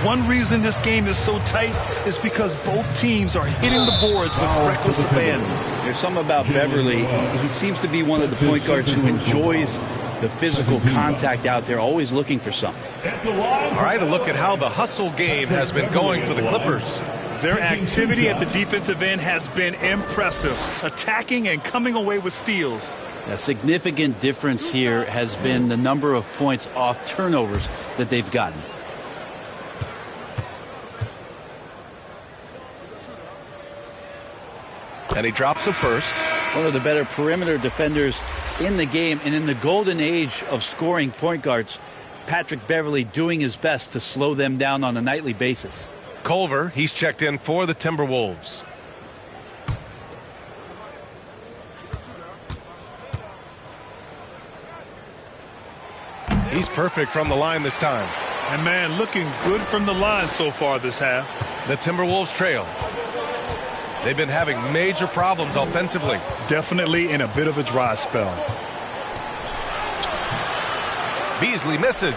One reason this game is so tight is because both teams are hitting the boards with reckless abandon.
There's something about Beverly. He seems to be one of the point guards who enjoys the physical contact out there, always looking for something.
All right, a look at how the hustle game has been going for the Clippers.
Their activity at the defensive end has been impressive, attacking and coming away with steals.
A significant difference here has been the number of points off turnovers that they've gotten.
And he drops the first.
One of the better perimeter defenders in the game, and in the golden age of scoring point guards, Patrick Beverley doing his best to slow them down on a nightly basis.
Culver, he's checked in for the Timberwolves. He's perfect from the line this time.
And man, looking good from the line so far this half.
The Timberwolves trail. They've been having major problems offensively.
Definitely in a bit of a dry spell.
Beasley misses.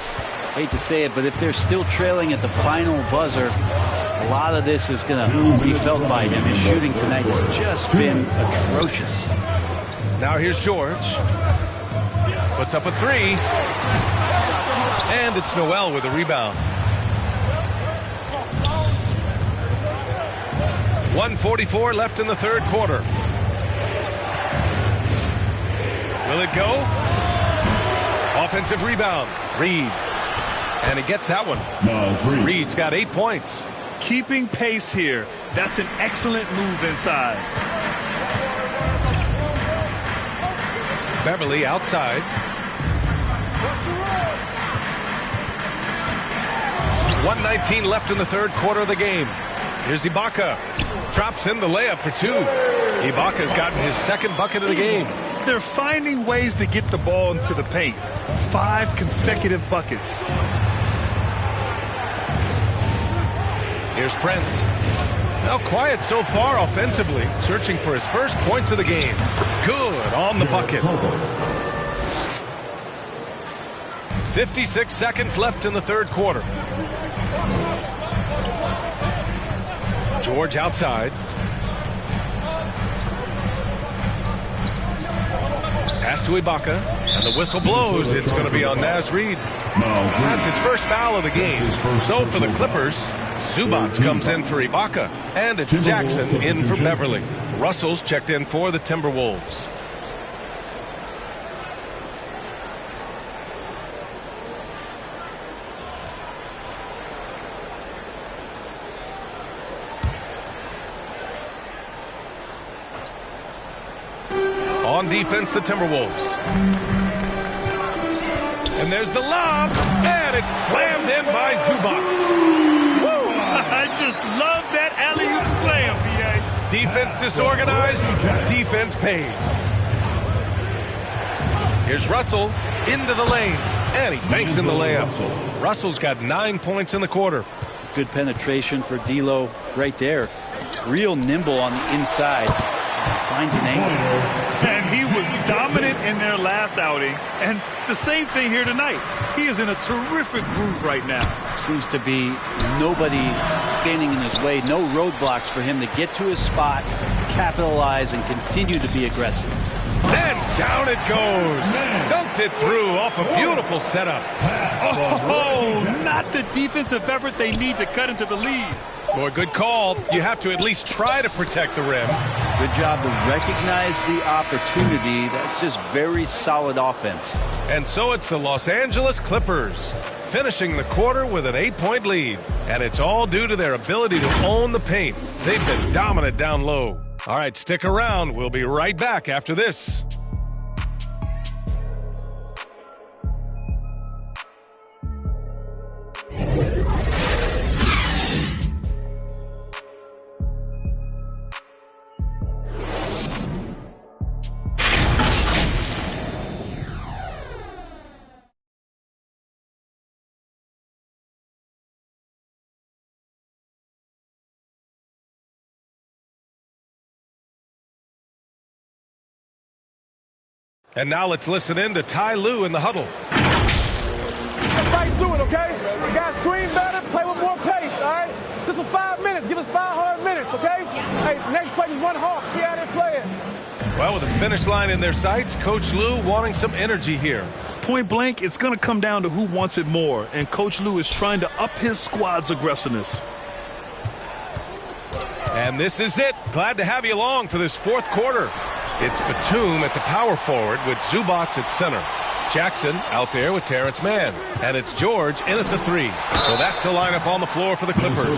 Hate to say it, but if they're still trailing at the final buzzer, a lot of this is going to be felt by him. His shooting tonight has just been atrocious.
Now here's George. Puts up a three. And it's Noel with a rebound. 1:44 left in the third quarter. Will it go? Offensive rebound. Reed. And he gets that one. Reed's got 8 points.
Keeping pace here. That's an excellent move inside.
Beverley outside. .119 left in the third quarter of the game. Here's Ibaka. Drops in the layup for two. Ibaka's gotten his second bucket of the game.
They're finding ways to get the ball into the paint. 5 consecutive buckets.
Here's Prince. Now quiet so far offensively. Searching for his first points of the game. Good on the bucket. 56 seconds left in the third quarter. George outside. Pass to Ibaka, and the whistle blows. It's going to be on Naz Reid. That's his first foul of the game. So for the Clippers, Zubac comes in for Ibaka, and it's Jackson in for Beverley. Russell's checked in for the Timberwolves. On defense, the Timberwolves. And there's the lob, and it's slammed in by Zubac.
I just love that alley-oop slam, B.A.
Defense disorganized, defense pays. Here's Russell into the lane, and he banks in the layup. Russell's got 9 points in the quarter.
Good penetration for D'Lo right there. Real nimble on the inside. Finds an angle.
And he was dominant in their last outing. And the same thing here tonight. He is in a terrific groove right now.
Seems to be nobody standing in his way. No roadblocks for him to get to his spot, capitalize, and continue to be aggressive.
Then down it goes. Dunked it through off a beautiful setup.
Oh, not the defensive effort they need to cut into the lead.
Boy, good call. You have to at least try to protect the rim.
Good job to recognize the opportunity. That's just very solid offense.
And so it's the Los Angeles Clippers finishing the quarter with an 8-point lead. And it's all due to their ability to own the paint. They've been dominant down low. All right, stick around. We'll be right back after this. And now let's listen in to Ty Lue in the huddle.
Let's fight through it, okay? You guys screen better, play with more pace, all right? Just for 5 minutes. Give us 5 hard minutes, okay? Hey, next play is one hawk. See how they play it.
Well, with the finish line in their sights, Coach Lue wanting some energy here.
Point blank, it's going to come down to who wants it more. And Coach Lue is trying to up his squad's aggressiveness.
And this is it. Glad to have you along for this fourth quarter. It's Batum at the power forward with Zubac at center. Jackson out there with Terrence Mann. And it's George in at the 3. So that's the lineup on the floor for the Clippers.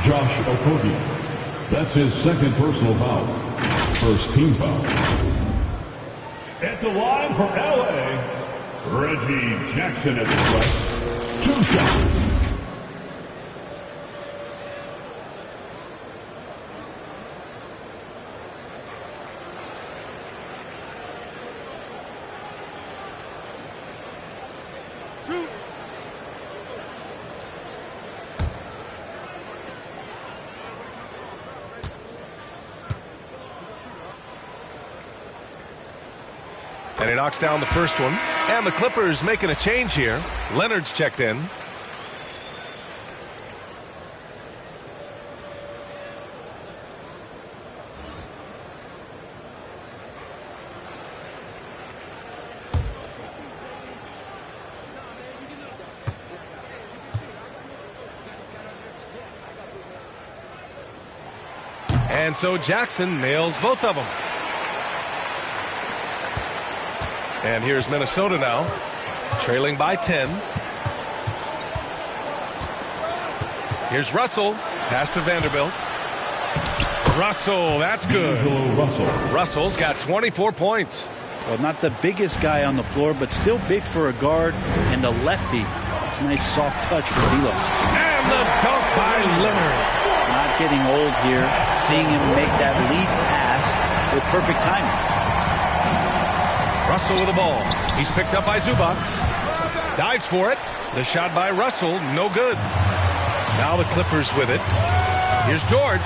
Josh Okogie. That's his second personal foul. First team foul. At the line for L.A., Reggie Jackson at the front. 2 shots.
And he knocks down the first one. And the Clippers making a change here. Leonard's checked in. And so Jackson nails both of them. And here's Minnesota now, trailing by 10. Here's Russell, pass to Vanderbilt. Russell, that's good. Russell's got 24 points.
Well, not the biggest guy on the floor, but still big for a guard and a lefty. It's a nice soft touch for D'Lo.
And the dunk by Leonard.
Not getting old here, seeing him make that lead pass with perfect timing.
Russell with the ball. He's picked up by Zubac. Dives for it. The shot by Russell, no good. Now the Clippers with it. Here's George.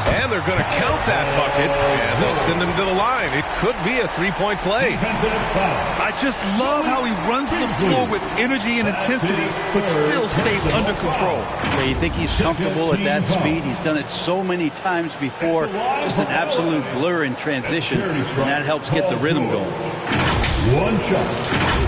And they're going to count that bucket, and they'll send him to the line. It could be a three-point play.
I just love how he runs the floor with energy and intensity, but still stays under control.
Yeah, you think he's comfortable at that speed? He's done it so many times before. Just an absolute blur in transition, and that helps get the rhythm going.
One shot.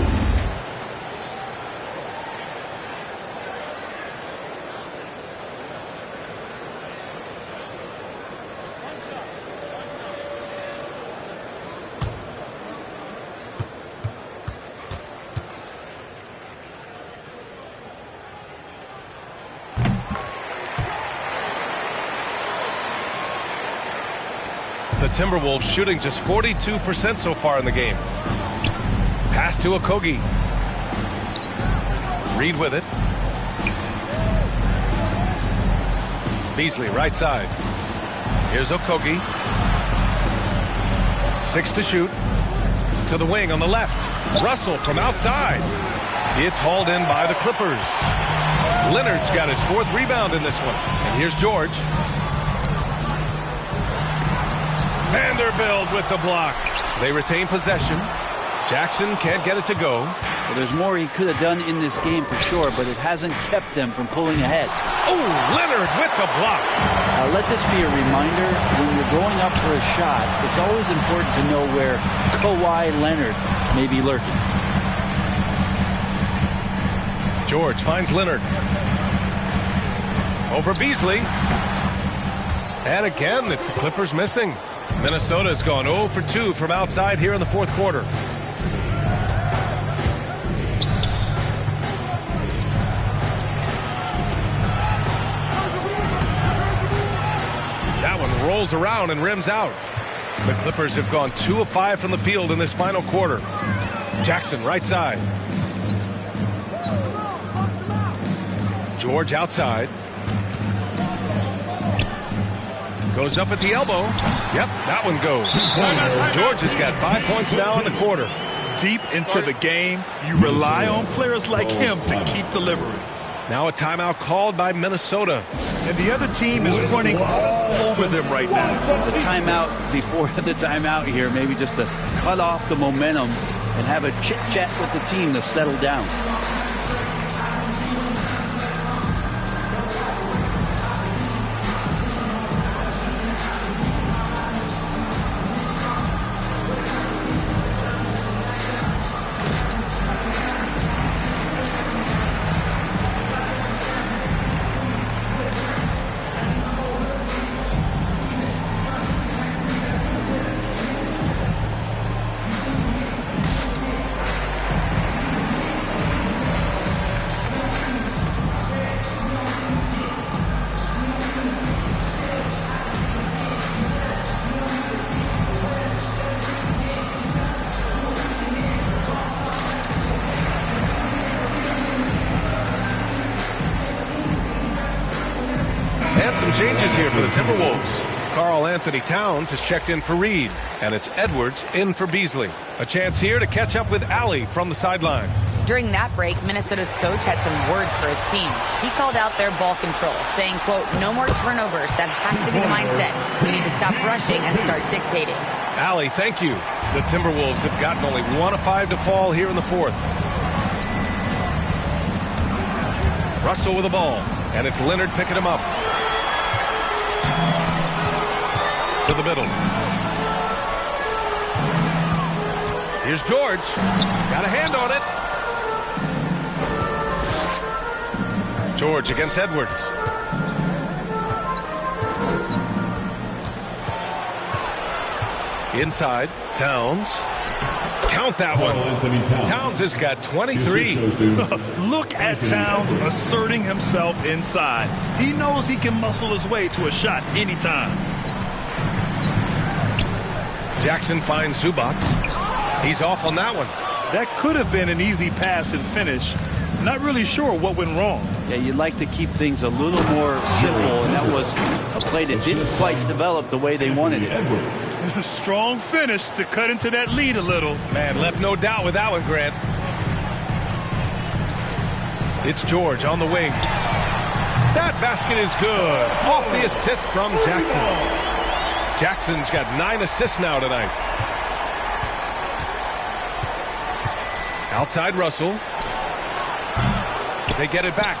The Timberwolves shooting just 42% so far in the game. Pass to Okogie. Reed with it. Beasley right side. Here's Okogie. 6 to shoot. To the wing on the left. Russell from outside. It's hauled in by the Clippers. Leonard's got his 4th rebound in this one. And here's George. Vanderbilt with the block. They retain possession. Jackson can't get it to go.
Well, there's more he could have done in this game for sure, but it hasn't kept them from pulling ahead.
Oh, Leonard with the block.
Let this be a reminder, when you're going up for a shot, it's always important to know where Kawhi Leonard may be lurking.
George finds Leonard. Over Beasley. And again, it's the Clippers missing. Minnesota's gone 0 for 2 from outside here in the 4th quarter. That one rolls around and rims out. The Clippers have gone 2 of 5 from the field in this final quarter. Jackson right side. George outside. Goes up at the elbow. Yep, that one goes. George has got 5 points now in the quarter.
Deep into the game, you rely on players like him to keep delivering.
Now a timeout called by Minnesota.
And the other team is running all over them right now.
The timeout before the timeout here, maybe just to cut off the momentum and have a chit-chat with the team to settle down.
changes here for the Timberwolves. Karl Anthony Towns has checked in for Reed, and it's Edwards in for Beasley. A chance here to catch up with Allie from the sideline.
During that break, Minnesota's coach had some words for his team. He called out their ball control, saying, quote, no more turnovers. That has to be the mindset. We need to stop rushing and start dictating.
Allie, thank you. The Timberwolves have gotten only 1 of 5 to fall here in the fourth. Russell with the ball, and it's Leonard picking him up. To the middle. Here's George. Got a hand on it. George against Edwards. Inside, Towns. Count that one. Towns has got 23.
Look at Towns asserting himself inside. He knows he can muscle his way to a shot anytime.
Jackson finds Zubac. He's off on that one.
That could have been an easy pass and finish. Not really sure what went wrong.
Yeah, you'd like to keep things a little more simple, and that was a play that didn't quite develop the way they wanted it.
Strong finish to cut into that lead a little.
Man, left no doubt with that one, Grant. It's George on the wing. That basket is good. Off the assist from Jackson. Jackson's got 9 assists now tonight. Outside Russell. They get it back.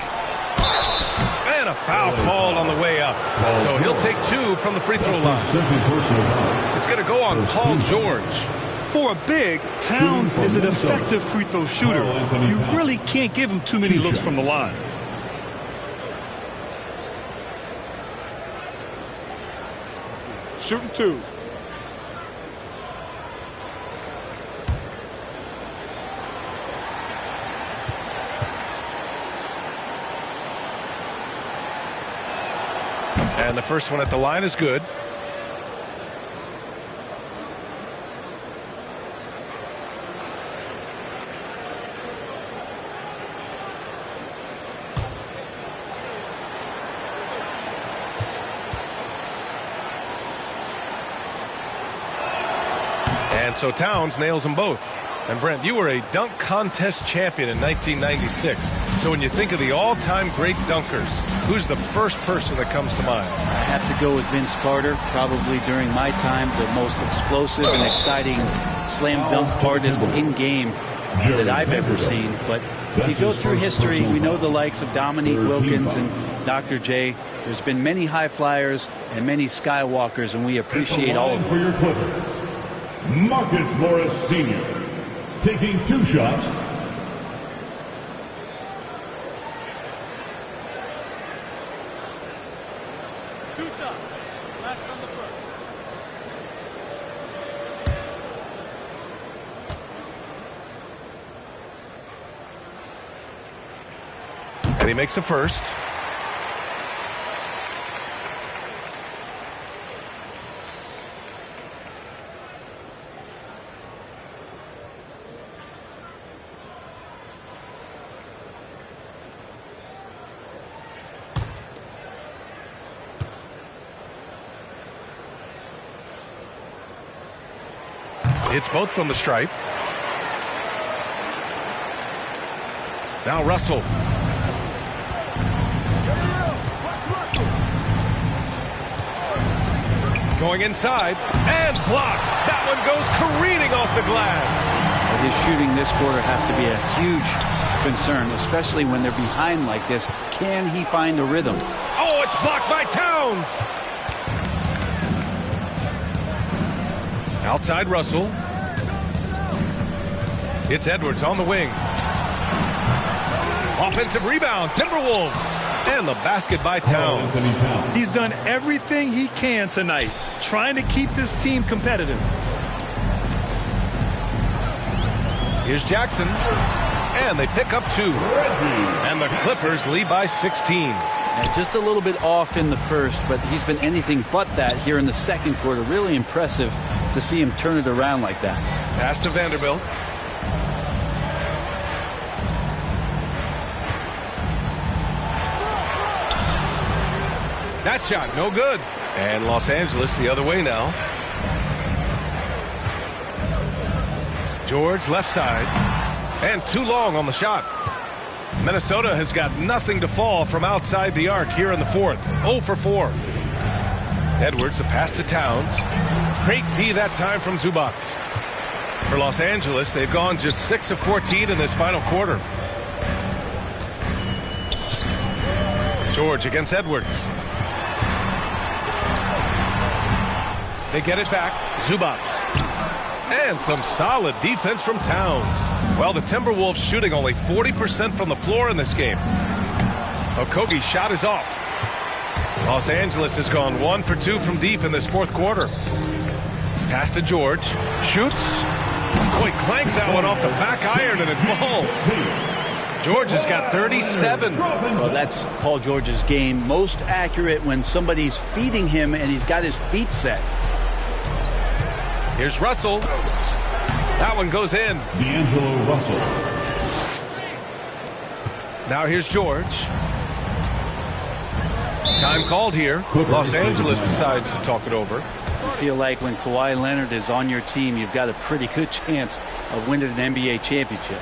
And a foul called on the way up. So he'll take 2 from the free throw line. It's going to go on Paul George.
For a big, Towns is an effective free throw shooter. You really can't give him too many looks from the line.
Shooting 2.
And the first one at the line is good. And so Towns nails them both. And Brent, you were a dunk contest champion in 1996. So when you think of the all-time great dunkers, who's the first person that comes to mind?
I have to go with Vince Carter. Probably during my time, the most explosive and exciting slam dunk artist in game that I've ever seen. But if you go through history, we know the likes of Dominique Wilkins and Dr. J. There's been many high flyers and many skywalkers, and we appreciate all of them.
For your Clippers, Marcus Morris Sr. taking 2 shots.
Last on the first.
And he makes the first. It's both from the stripe. Now Russell. Going inside and blocked. That one goes careening off the glass.
His shooting this quarter has to be a huge concern, especially when they're behind like this. Can he find a rhythm?
Oh, it's blocked by Towns. Outside Russell. It's Edwards on the wing. Offensive rebound, Timberwolves. And the basket by Towns.
He's done everything he can tonight, trying to keep this team competitive.
Here's Jackson. And they pick up 2. And the Clippers lead by 16.
And just a little bit off in the first, but he's been anything but that here in the second quarter. Really impressive to see him turn it around like that.
Pass to Vanderbilt. That shot, no good. And Los Angeles the other way now. George left side. And too long on the shot. Minnesota has got nothing to fall from outside the arc here in the fourth. 0 for 4. Edwards, the pass to Towns. Great D that time from Zubac. For Los Angeles, they've gone just 6 of 14 in this final quarter. George against Edwards. They get it back. Zubac. And some solid defense from Towns. Well, the Timberwolves shooting only 40% from the floor in this game. Okogie's shot is off. Los Angeles has gone 1 for 2 from deep in this fourth quarter. Pass to George. Shoots. Boy, clanks that one off the back iron and it falls. George has got 37.
Well, that's Paul George's game. Most accurate when somebody's feeding him and he's got his feet set.
Here's Russell. That one goes in.
D'Angelo Russell.
Now here's George. Time called here. Los Angeles decides to talk it over.
I feel like when Kawhi Leonard is on your team, you've got a pretty good chance of winning an NBA championship.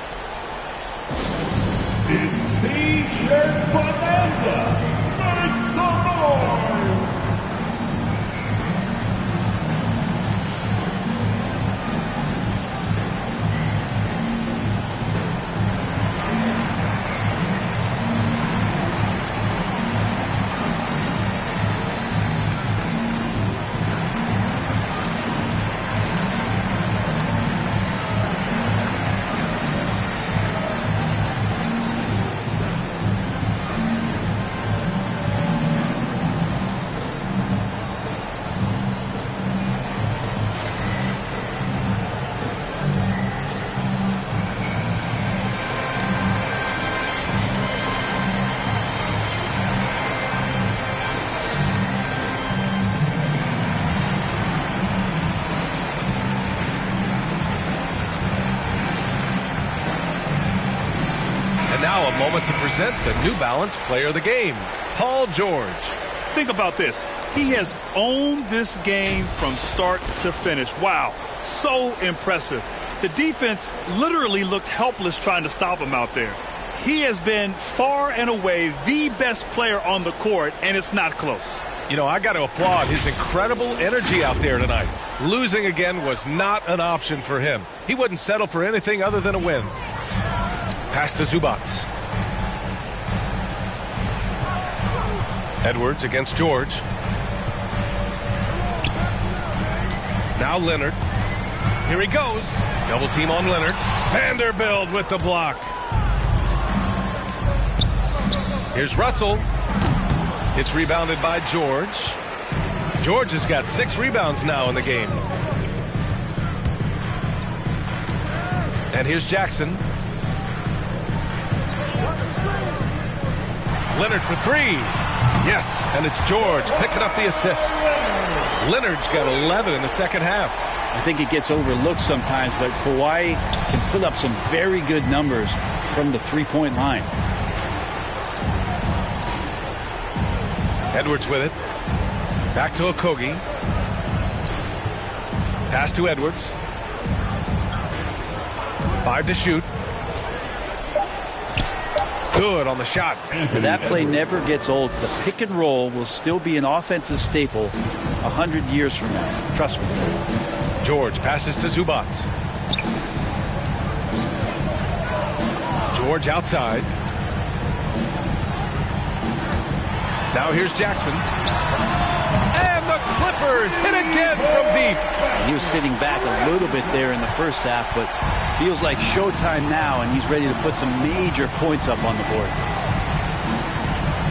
It's T-shirt bonanza. Make some noise.
Now a moment to present the New Balance Player of the Game, Paul George.
Think about this. He has owned this game from start to finish. Wow, so impressive. The defense literally looked helpless trying to stop him out there. He has been far and away the best player on the court, and it's not close.
You know, I got to applaud his incredible energy out there tonight. Losing again was not an option for him. He wouldn't settle for anything other than a win. Pass to Zubac. Edwards against George. Now Leonard. Here he goes. Double team on Leonard. Vanderbilt with the block. Here's Russell. It's rebounded by George. George has got 6 rebounds now in the game. And here's Jackson. Leonard for 3. Yes, and it's George picking up the assist. Leonard's got 11 in the second half.
I think it gets overlooked sometimes, but Kawhi can put up some very good numbers from the three-point line.
Edwards with it. Back to Okogie. Pass to Edwards. 5 to shoot. Good on the shot.
That play never gets old. The pick and roll will still be an offensive staple 100 years from now. Trust me.
George passes to Zubac. George outside. Now here's Jackson. And the Clippers hit again from deep.
He was sitting back a little bit there in the first half, but feels like showtime now, and he's ready to put some major points up on the board.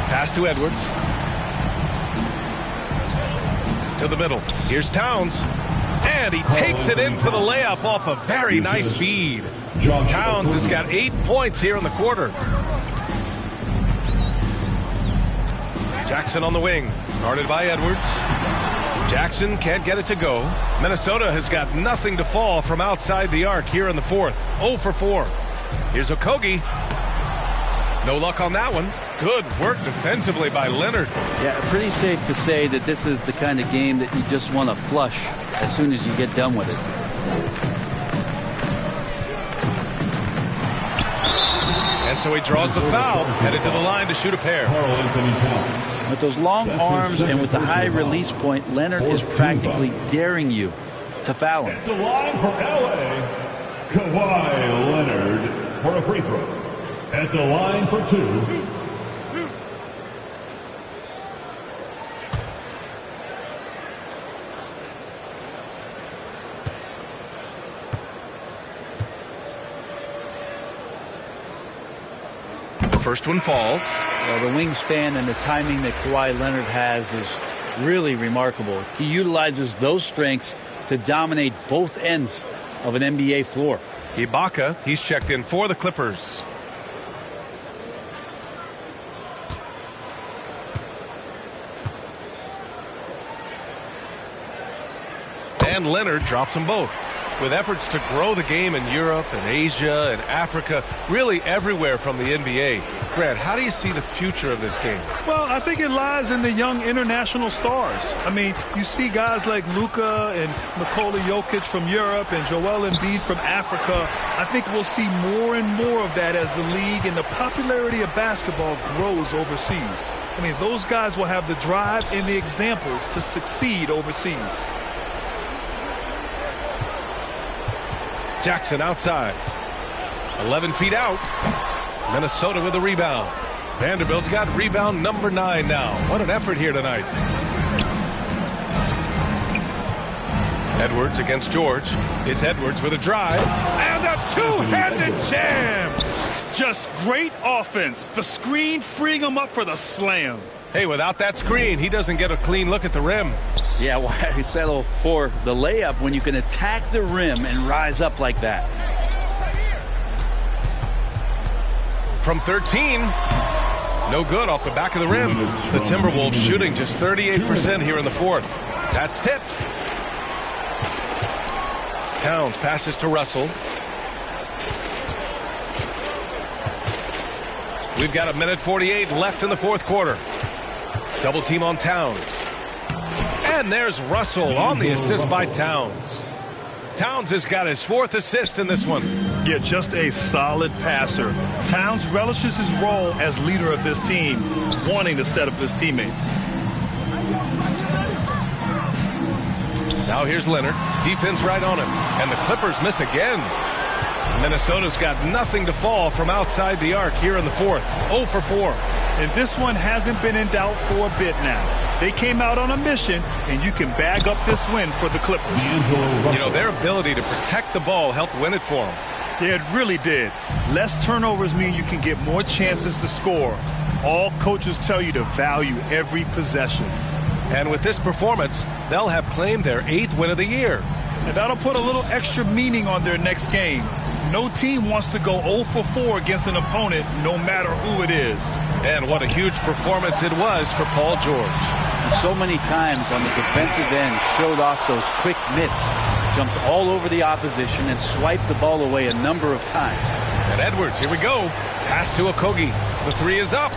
Pass to Edwards. To the middle. Here's Towns. And he takes it in for the layup off a very nice feed. Towns has got 8 points here in the quarter. Jackson on the wing. Guarded by Edwards. Jackson can't get it to go. Minnesota has got nothing to fall from outside the arc here in the fourth. 0 for 4. Here's Okogie. No luck on that one. Good work defensively by Leonard.
Yeah, pretty safe to say that this is the kind of game that you just want to flush as soon as you get done with it.
And so he draws the foul, headed to the line to shoot a pair.
With those long arms and with the high release point, Leonard is practically daring you to foul him.
At the line for LA, Kawhi Leonard for a free throw. At the line for two.
First one falls.
Well, the wingspan and the timing that Kawhi Leonard has is really remarkable. He utilizes those strengths to dominate both ends of an NBA floor.
Ibaka, he's checked in for the Clippers. And Leonard drops them both. With efforts to grow the game in Europe and Asia and Africa, really everywhere from the NBA. Grant, how do you see the future of this game?
Well, I think it lies in the young international stars. I mean, you see guys like Luka and Nikola Jokic from Europe and Joel Embiid from Africa. I think we'll see more and more of that as the league and the popularity of basketball grows overseas. I mean, those guys will have the drive and the examples to succeed overseas.
Jackson outside. 11 feet out. Minnesota with a rebound. Vanderbilt's got rebound number 9 now. What an effort here tonight. Edwards against George. It's Edwards with a drive. And a two-handed jam.
Just great offense. The screen freeing him up for the slam.
Hey, without that screen, he doesn't get a clean look at the rim.
Yeah, why settle for the layup when you can attack the rim and rise up like that?
From 13. No good off the back of the rim. The Timberwolves shooting just 38% here in the fourth. That's tipped. Towns passes to Russell. We've got 1:48 left in the fourth quarter. Double team on Towns. And there's Russell on the assist by Towns. Towns has got his 4th assist in this one.
Yeah, just a solid passer. Towns relishes his role as leader of this team, wanting to set up his teammates.
Now here's Leonard. Defense right on him. And the Clippers miss again. Minnesota's got nothing to fall from outside the arc here in the fourth. 0 for 4.
And this one hasn't been in doubt for a bit now. They came out on a mission, and you can bag up this win for the Clippers.
You know, their ability to protect the ball helped win it for them.
Yeah, it really did. Less turnovers mean you can get more chances to score. All coaches tell you to value every possession.
And with this performance, they'll have claimed their 8th win of the year.
And that'll put a little extra meaning on their next game. No team wants to go 0 for 4 against an opponent, no matter who it is.
And what a huge performance it was for Paul George.
And so many times on the defensive end, showed off those quick mitts, jumped all over the opposition and swiped the ball away a number of times.
And Edwards, here we go. Pass to Okogie. The 3 is up.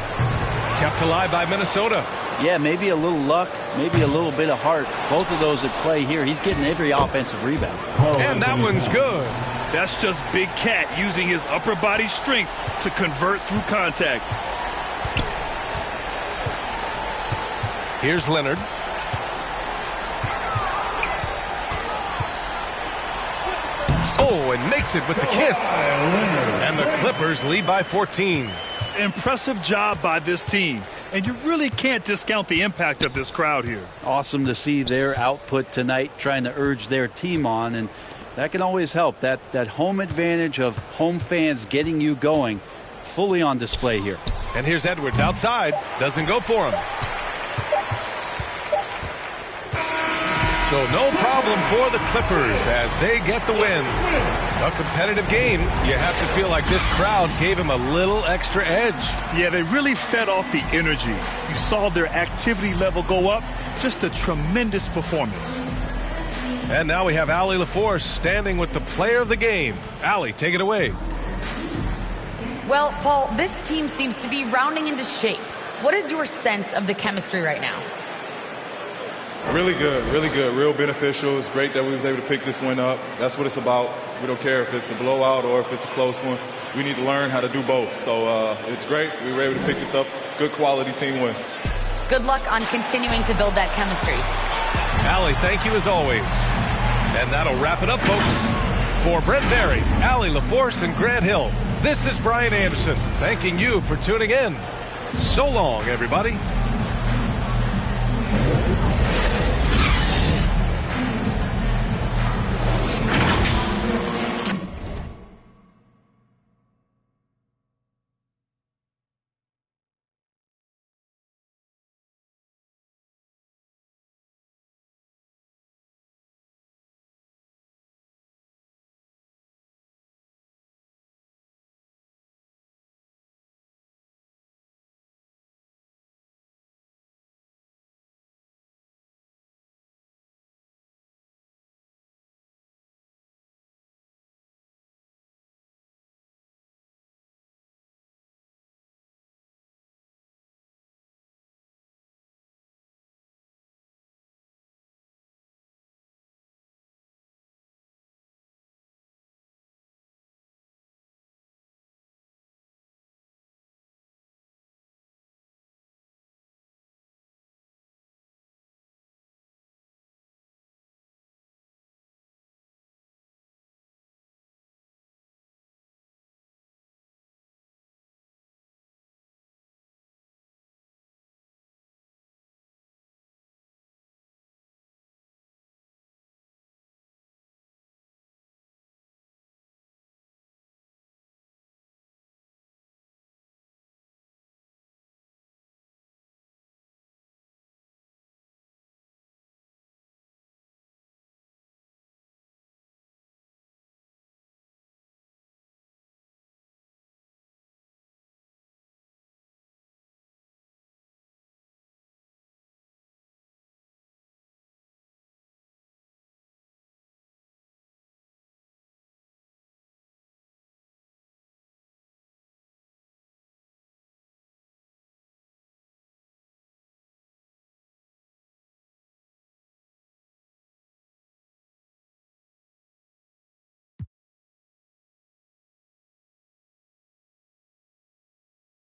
Kept alive by Minnesota.
Yeah, maybe a little luck, maybe a little bit of heart. Both of those at play here. He's getting every offensive rebound.
And that one's good.
That's just Big Cat using his upper body strength to convert through contact.
Here's Leonard. Oh, and makes it with the kiss. And the Clippers lead by 14.
Impressive job by this team. And you really can't discount the impact of this crowd here.
Awesome to see their output tonight, trying to urge their team on. And that can always help. That home advantage of home fans getting you going, fully on display here.
And here's Edwards outside. Doesn't go for him. So no problem for the Clippers as they get the win. A competitive game. You have to feel like this crowd gave him a little extra edge.
Yeah, they really fed off the energy. You saw their activity level go up. Just a tremendous performance.
And now we have Allie LaForce standing with the player of the game. Allie, take it away.
Well, Paul, this team seems to be rounding into shape. What is your sense of the chemistry right now?
Really good, real beneficial. It's great that we was able to pick this one up. That's what it's about. We don't care if it's a blowout or if it's a close one. We need to learn how to do both. So it's great. We were able to pick this up. Good quality team win.
Good luck on continuing to build that chemistry.
Allie, thank you as always. And that'll wrap it up, folks. For Brent Barry, Allie LaForce, and Grant Hill, this is Brian Anderson thanking you for tuning in. So long, everybody.